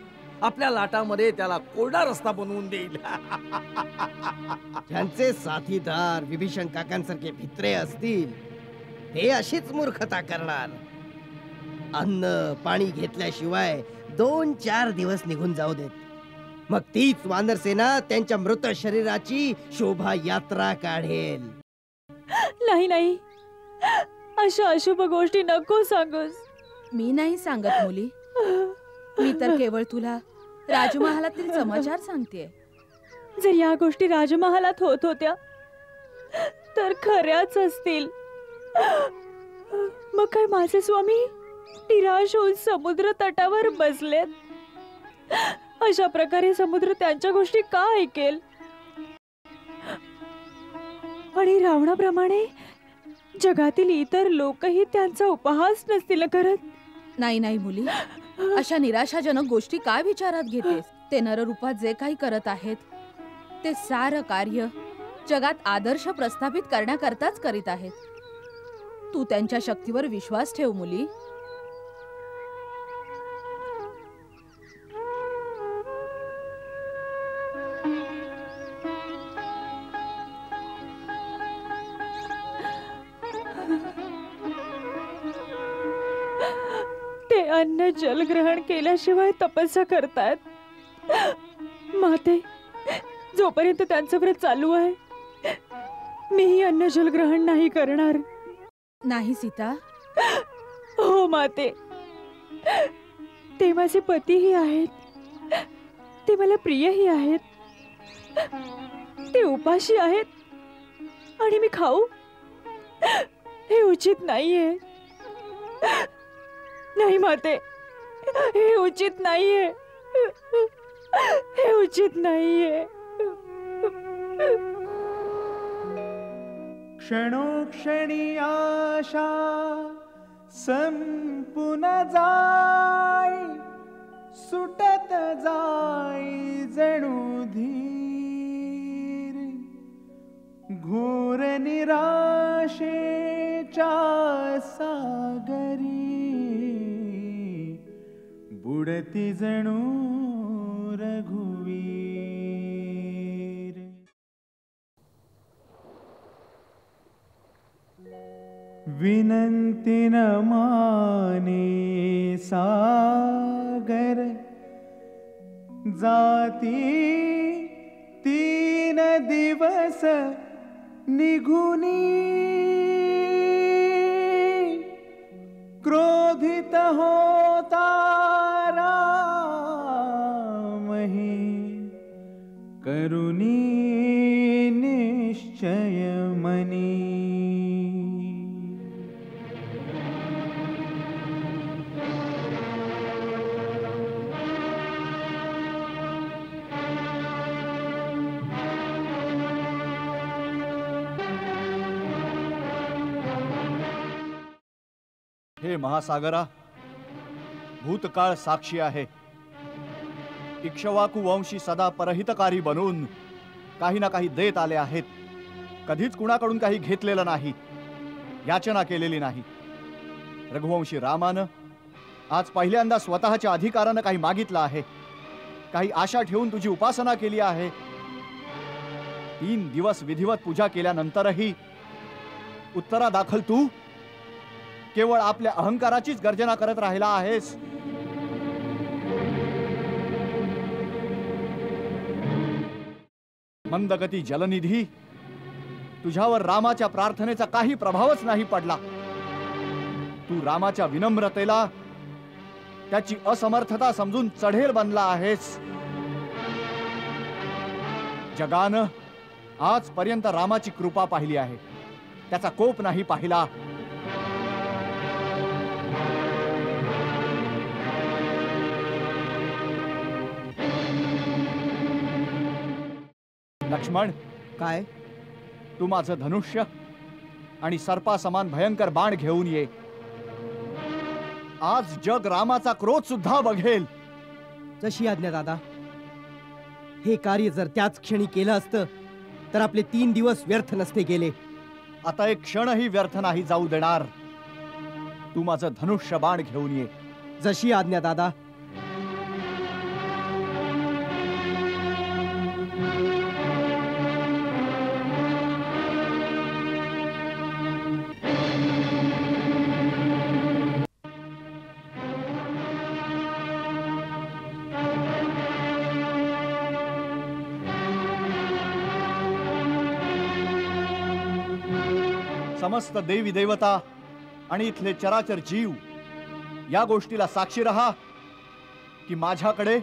आपल्या लाटामध्ये त्याला कोरडा रस्ता बनवून देईल. ज्यांचे साथीदार विभीषण काकांसारखे भित्रे असतील ते अशीच मूर्खता करणार. अन्न पाणी घेतल्याशिवाय 2-4 दिवस निघून जाऊ देत, मग तीच वानर सेना त्यांच्या मृत शरीराची शोभा यात्रा काढेल. नाही नाही, अशा अशुभ गोष्टी नको सांगूस. मी नाही सांगत मुली, मी तर केवळ तुला राजमहालातील समाचार सांगते. जर या गोष्टी राजमहालात होत होत्या तर खऱ्याच असतील. मग काय माझे स्वामी निराश होऊन समुद्र तटावर बसलेत. अशा प्रकारे समुद्र त्यांच्या गोष्टी का ऐकेल? आणि रावणाप्रमाणे जगातील इतर लोकही त्यांचा उपहास नसतील करत. नाही नाही मुली, अशा निराशाजनक गोष्टी काय विचारात घेतेस? ते नररूपात जे काही करत आहेत ते सारं कार्य जगात आदर्श प्रस्थापित करण्याकरताच करीत आहेत. तू त्यांच्या शक्तीवर विश्वास ठेव मुली. ते अन्न जल ग्रहण केल्याशिवाय तपस्या करतात. माते, जोपर्यंत त्यांचं व्रत चालू आहे मीही अन्न जल ग्रहण नाही करणार. नाही सीता. हो माते, ते माझे पतीही आहेत, ते मला प्रियही आहेत, ते उपाशी आहेत आणि मी खाऊ हे उचित नाहीये. नाही माते, हे उचित नाहीये, हे उचित नाहीये. क्षणोक्षणी आशा संपून जाई, सुटत जाई जणू धीर. घोर निराशेच्या सागरी बुडती जणू रघुवीर. विनंती न माने सागर, जाती 3 दिवस निघुनी. क्रोधित होता रामहि करुणी निश्चय मनी। हे महासागरा, भूतकाळ साक्षी आहे। इक्ष्वाकू वंशी सदा परहितकारी बनून काही ना काही देत आले आहेत। कधीच कुणाकडून काही घेतलेलं नाही, याचना केलेली नाही। रघुवंशी रामानं आज पहिल्यांदा स्वतःच्या अधिकारानं काही मागितलं आहे, काही आशा ठेवून तुझी उपासना केली आहे। 3 दिवस विधिवत पूजा केल्यानंतरही उत्तरादाखल तू केवळ आपल्या अहंकाराचीच गर्जना करत राहिला आहेस। मंदगती जलनिधी, तुझ्यावर रामाच्या प्रार्थनेचा काही प्रभावच नाही पडला। तू रामाच्या विनम्रतेला त्याची असमर्थता समजून चढेल बनला आहेस। जगानं आजपर्यंत रामाची कृपा पाहिली आहे, त्याचा कोप नाही पाहिला। लक्ष्मण, काय? तू माझं धनुष्य आणि सर्पा समान भयंकर बाण घेऊन ये। आज जग रामाचा क्रोध सुद्धा बघेल। जशी आज्ञा दादा। हे कार्य जर त्याच क्षणी केलं असतं तर आपले 3 दिवस व्यर्थ नसते गेले। आता एक क्षणही व्यर्थ नाही जाऊ देणार। तू माझं धनुष्य बाण घेऊन ये। जशी आज्ञा दादा। समस्त देवी देवता आणि इथले चराचर जीव या गोष्टीला साक्षी रहा की माझ्याकडे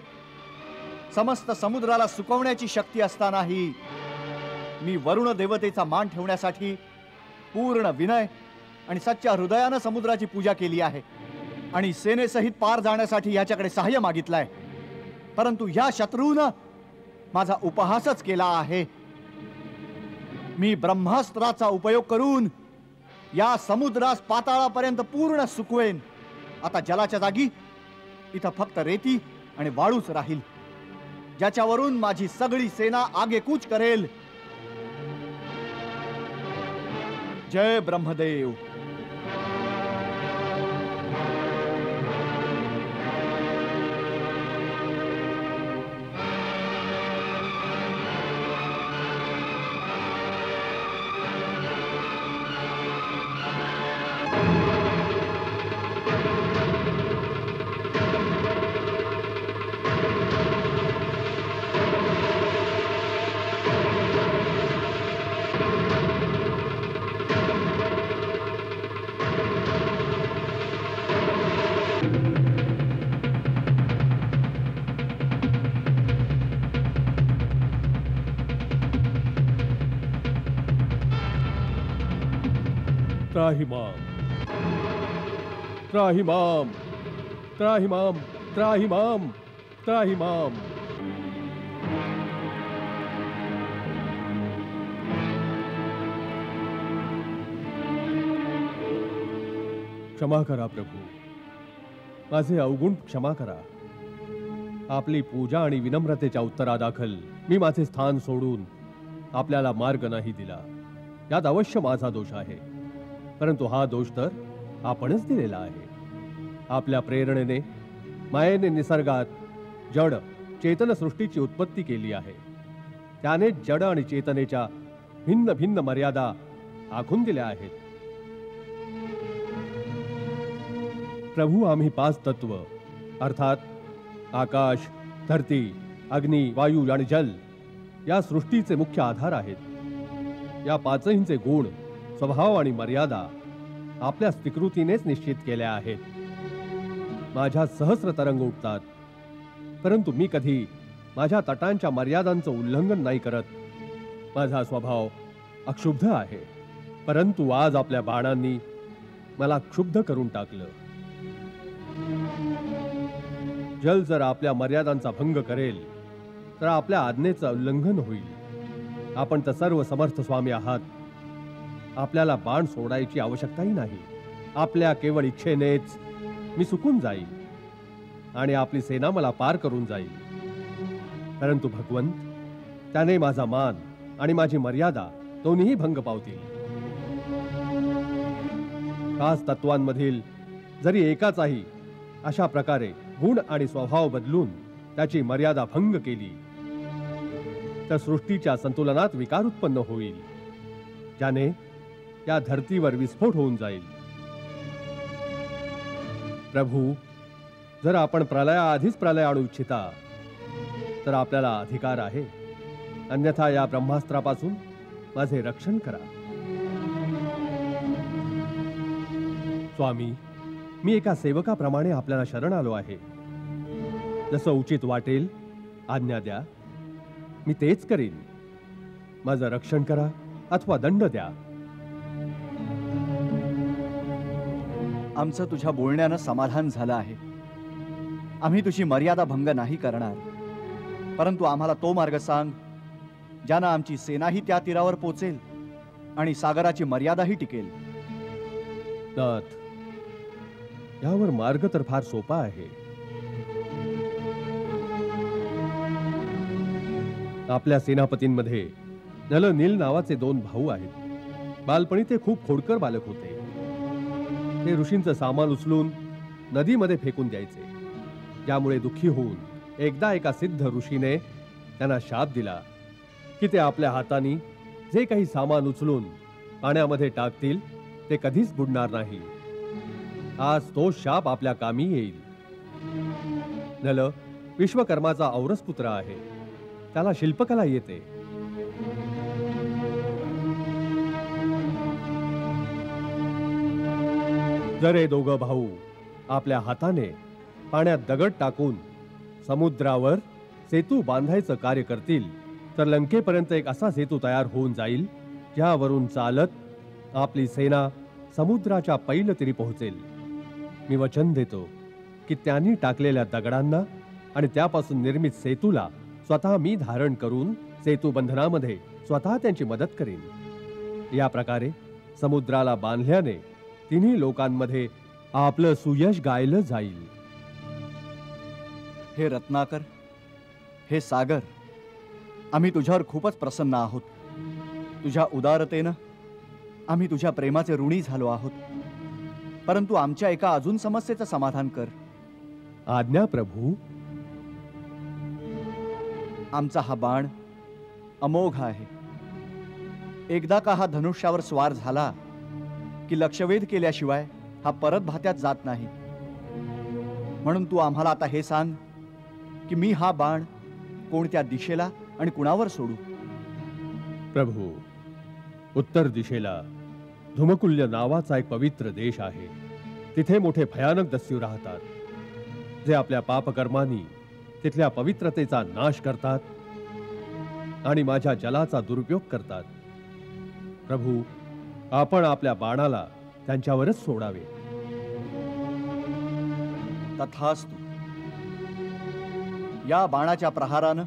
समस्त समुद्राला सुकवण्याची शक्ती असतानाही मी वरुण देवतेचा मान ठेवण्यासाठी पूर्ण विनय आणि सच्च्या हृदयानं समुद्राची पूजा केली आहे आणि सेनेसहित पार जाण्यासाठी याच्याकडे सहाय्य मागितलंय। परंतु या शत्रूनं माझा उपहासच केला आहे। मी ब्रह्मास्त्राचा उपयोग करून या समुद्रास पाताळापर्यंत पूर्ण सुकवेन। आता जलाच्या जागी इथं फक्त रेती आणि वाळूच राहील, ज्याच्यावरून माझी सगळी सेना आगेकूच करेल। जय ब्रह्मदेव। त्राहिमाम त्राहिमाम त्राहिमाम त्राहिमाम त्राहिमाम। क्षमा करा प्रभू, माझे अवगुण क्षमा करा। आपली पूजा आणि विनम्रतेच्या उत्तरादाखल मी माझे स्थान सोडून आपल्याला मार्ग नाही दिला, यात अवश्य माझा दोष आहे। परंतु हा दोष तर आपणच दिलेला आहे। आपल्या प्रेरणेने मायेने निसर्गात जड चेतन सृष्टीची उत्पत्ती केली आहे। त्याने जड आणि चेतनेच्या भिन्न भिन्न मर्यादा आखून दिल्या आहेत। प्रभू, आम्ही 5 तत्व अर्थात आकाश, धरती, अग्नी, वायू आणि जल या सृष्टीचे मुख्य आधार आहेत। या 5हिंचे गुण, स्वभाव आणि मर्यादा आपल्या स्वीकृतीनेच निश्चित केल्या आहेत. माझ्या सहस्र तरंग उठतात, परंतु मी कधी माझ्या तटांच्या मर्यादांचं उल्लंघन नाही करत. माझा स्वभाव अक्षुब्ध आहे, परंतु आज आपल्या बाणांनी मला क्षुब्ध करून टाकलं. जल जर आपल्या मर्यादांचा भंग करेल तर आपल्या आज्ञेचं उल्लंघन होईल. आपण तर सर्व समर्थ स्वामी आहात. आपल्याला बाण सोडायची आवश्यकताही नाही. आपल्या केवळ इच्छेनेच मी सुकून जाईल आणि आपली सेना मला पार करून जाईल. परंतु भगवंत, त्याने माझा मान आणि माझी मर्यादा दोन्ही भंग पावतील. खास तत्वांमधील जरी एकाचाही अशा प्रकारे गुण आणि स्वभाव बदलून त्याची मर्यादा भंग केली तर सृष्टीच्या संतुलनात विकार उत्पन्न होईल, ज्याने त्या धर्तीवर विस्फोट होऊन जाईल. प्रभू, जर आपण प्रलयाआधीच प्रलय आणू इच्छिता तर आपल्याला अधिकार आहे. अन्यथा या ब्रह्मास्त्रापासून माझे रक्षण करा. स्वामी, मी एका सेवकाप्रमाणे आपल्याला शरण आलो आहे. जसं उचित वाटेल आज्ञा द्या, मी तेच करीन. माझं रक्षण करा अथवा दंड द्या. आमचं तुझ्या बोलण्यानं समाधान झालं आहे. आम्ही तुझी मर्यादा भंग नाही करणार, परंतु आम्हाला तो मार्ग सांग ज्यानं आमची सेनाही त्या तीरावर पोचेल आणि सागराची मर्यादाही टिकेल. नाथ, यावर मार्ग तर फार सोपा आहे. आपल्या सेनापतींमध्ये नल नील नावाचे 2 भाऊ आहेत. बालपणी ते खूप खोडकर बालक होते. ते ऋषींचं सामान उचलून नदीमध्ये फेकून द्यायचे, ज्यामुळे दुःखी होऊन एकदा एका सिद्ध ऋषीने त्यांना शाप दिला की ते आपल्या हाताने जे काही सामान उचलून पाण्यामध्ये टाकतील ते कधीच बुडणार नाही. आज तो शाप आपल्या कामी येईल. नल विश्वकर्माचा औरस पुत्र आहे. त्याला शिल्पकला येते. जर हे दोघं भाऊ आपल्या हाताने पाण्यात दगड टाकून समुद्रावर सेतू बांधायचं कार्य करतील तर लंकेपर्यंत एक असा सेतू तयार होऊन जाईल ज्यावरून चालत आपली सेना समुद्राच्या पैलतीरी पोहोचेल. मी वचन देतो की त्यांनी टाकलेल्या दगडांना आणि त्यापासून निर्मित सेतूला स्वतः मी धारण करून सेतू बंधनामध्ये स्वतः त्यांची मदत करीन. या प्रकारे समुद्राला बांधल्याने तिन्ही लोकांमध्ये आपलं सुयश गायलं जाईल. हे रत्नाकर, हे सागर, आम्ही तुझ्यावर खूपच प्रसन्न आहोत. तुझ्या उदारतेनं आम्ही तुझ्या प्रेमाचे ऋणी झालो आहोत. परंतु आमच्या एका अजून समस्येचं समाधान कर. आज्ञा प्रभू. आमचा हा बाण अमोघ आहे. एकदा का हा धनुष्यावर स्वार झाला की लक्षवेध केल्याशिवाय हा परत भात्यात जात नाही. म्हणून तू आम्हाला आता हे सांग की मी हा बाण कोणत्या दिशेला आणि कुणावर सोडू. प्रभू, उत्तर दिशेला धुमकुल्य नावाचा एक पवित्र देश आहे. तिथे मोठे भयानक दस्यू राहतात, जे आपल्या पापकर्मांनी तिथल्या पवित्रतेचा नाश करतात आणि माझ्या जलाचा दुरुपयोग करतात. प्रभू, आपण आपल्या बाणाला त्यांच्यावरच सोडावे. तथास्तु. या बाणाच्या प्रहारानं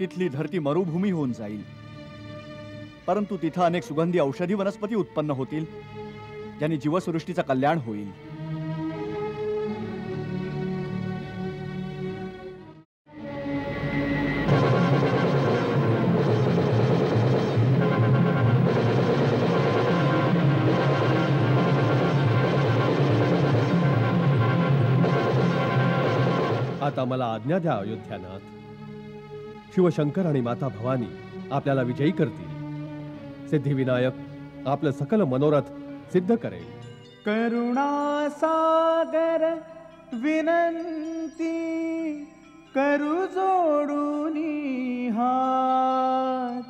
तिथली धरती मरुभूमी होऊन जाईल, परंतु तिथं अनेक सुगंधी औषधी वनस्पती उत्पन्न होतील, ज्याने जीवसृष्टीचं कल्याण होईल. आता मला आज्ञा द्या अयोध्यानाथ. शिवशंकर आणि माता भवानी आपल्याला विजयी करतील. सिद्धिविनायक आपलं सकल मनोरथ सिद्ध करेल. करुणा सागर विनंती करू जोडूनी हात.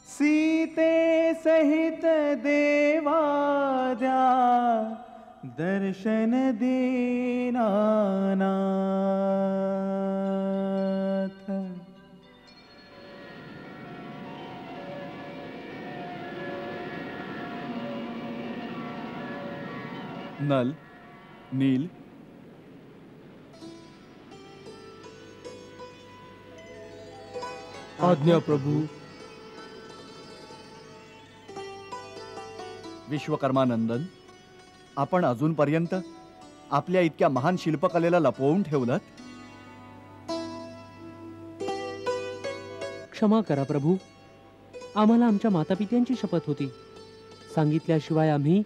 सीते रहित देवा द्या दर्शन दीनानाथ। नल, नील, आज्ञा प्रभू। विश्वकर्मानंदन, आपण अजूनपर्यंत आपल्या इतक्या महान शिल्पकलेला लपवून ठेवलं? क्षमा करा प्रभू, आम्हाला आमच्या मातापित्यांची शपथ होती, सांगितल्याशिवाय आम्ही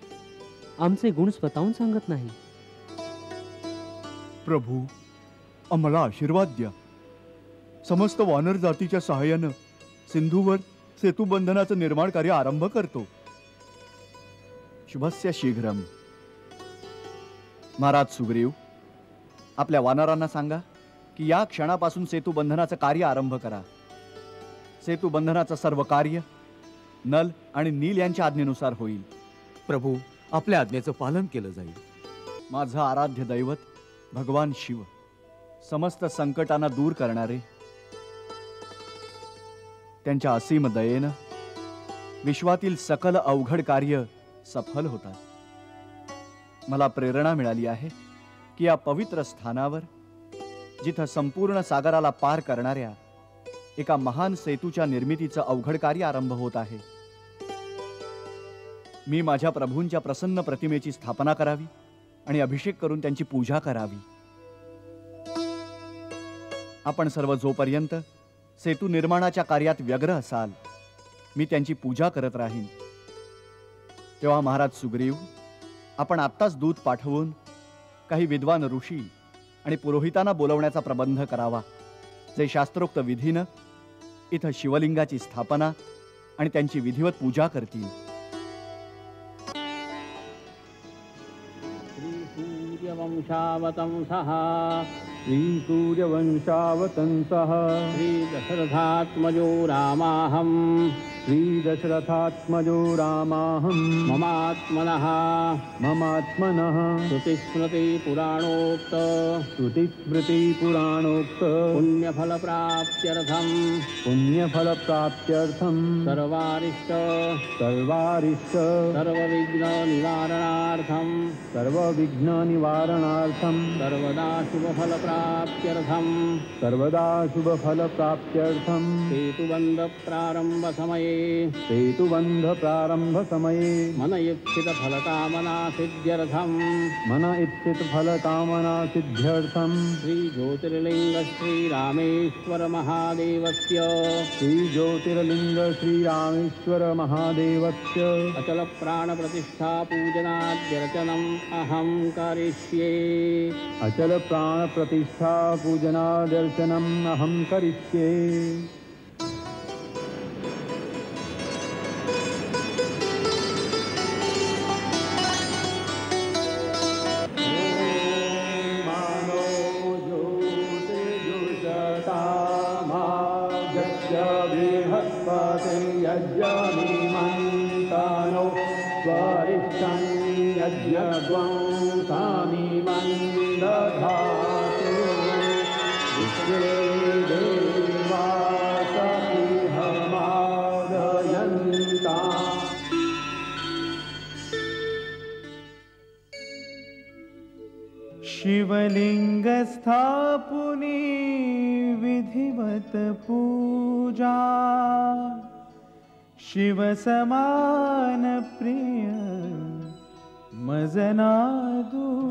आमचे गुण स्वतःहून सांगत नाही। प्रभू, आम्हाला आशीर्वाद द्या। समस्त वानर जातीच्या सहाय्यानं सिंधूवर सेतुबंधनाचं निर्माण कार्य आरंभ करतो। शुभस्य शीघ्रम। महाराज सुग्रीव, आपल्या वानरांना सांगा की या क्षणापासून सेतुबंधनाचं कार्य आरंभ करा। सेतुबंधनाचं सर्व कार्य नल आणि नील यांच्या आज्ञेनुसार होईल। प्रभू, आपल्या आज्ञेचं पालन केलं जाईल। माझं आराध्य दैवत भगवान शिव, समस्त संकटांना दूर करणारे, त्यांच्या असीम दयेनं विश्वातील सकल अवघड कार्य सफल होतात। मला प्रेरणा मिळाली आहे की या पवित्र स्थानावर, जिथं संपूर्ण सागराला पार करणाऱ्या एका महान सेतूच्या निर्मितीचं अवघड कार्य आरंभ होत आहे। मी माझ्या प्रभूंच्या प्रसन्न प्रतिमेची स्थापना करावी आणि अभिषेक करून त्यांची पूजा करावी। आपण सर्व जोपर्यंत सेतू निर्माणाच्या कार्यात व्यग्र असाल, मी त्यांची पूजा करत राहीन। तेव्हा महाराज सुग्रीव, आपण आत्ताच दूत पाठवून काही विद्वान ऋषी आणि पुरोहितांना बोलवण्याचा प्रबंध करावा, जे शास्त्रोक्त विधीनं इथं शिवलिंगाची स्थापना आणि त्यांची विधिवत पूजा करतील। श्रीसूर्यवंशावतंसः श्रीदशरथात्मजो रामाहम् श्रीदशरथात्मजो रामाहम् ममात्मनः श्रुतिस्मृतिपुराणोक्त पुण्यफलप्राप्त्यर्थम् सर्वारिष्ट सर्वविघ्ननिवारणार्थम् सर्वदा शुभफलप्राप्त्यर्थम् सेतुबंध प्रारंभ समये मन इप्सित फलकामना सिद्ध्यर्थम् श्री ज्योतिर्लिंग श्रीरामेश्वर महादेवस्य अचल प्राण प्रतिष्ठा पूजनाद्यर्चनम् अहं करिष्ये। अचल प्राण प्रतिष्ठा पूजनादर्शनम् अहं करिष्ये। यज्ञमीमन्तानो स्वरिष्ठं यज्ञग्वं सामीमन्दधातु विश्वे देवा सपिहमादयन्ता। शिवलिंगस्थापुनी विधिवत पूजा शिव समान प्रिय मजना दूजा।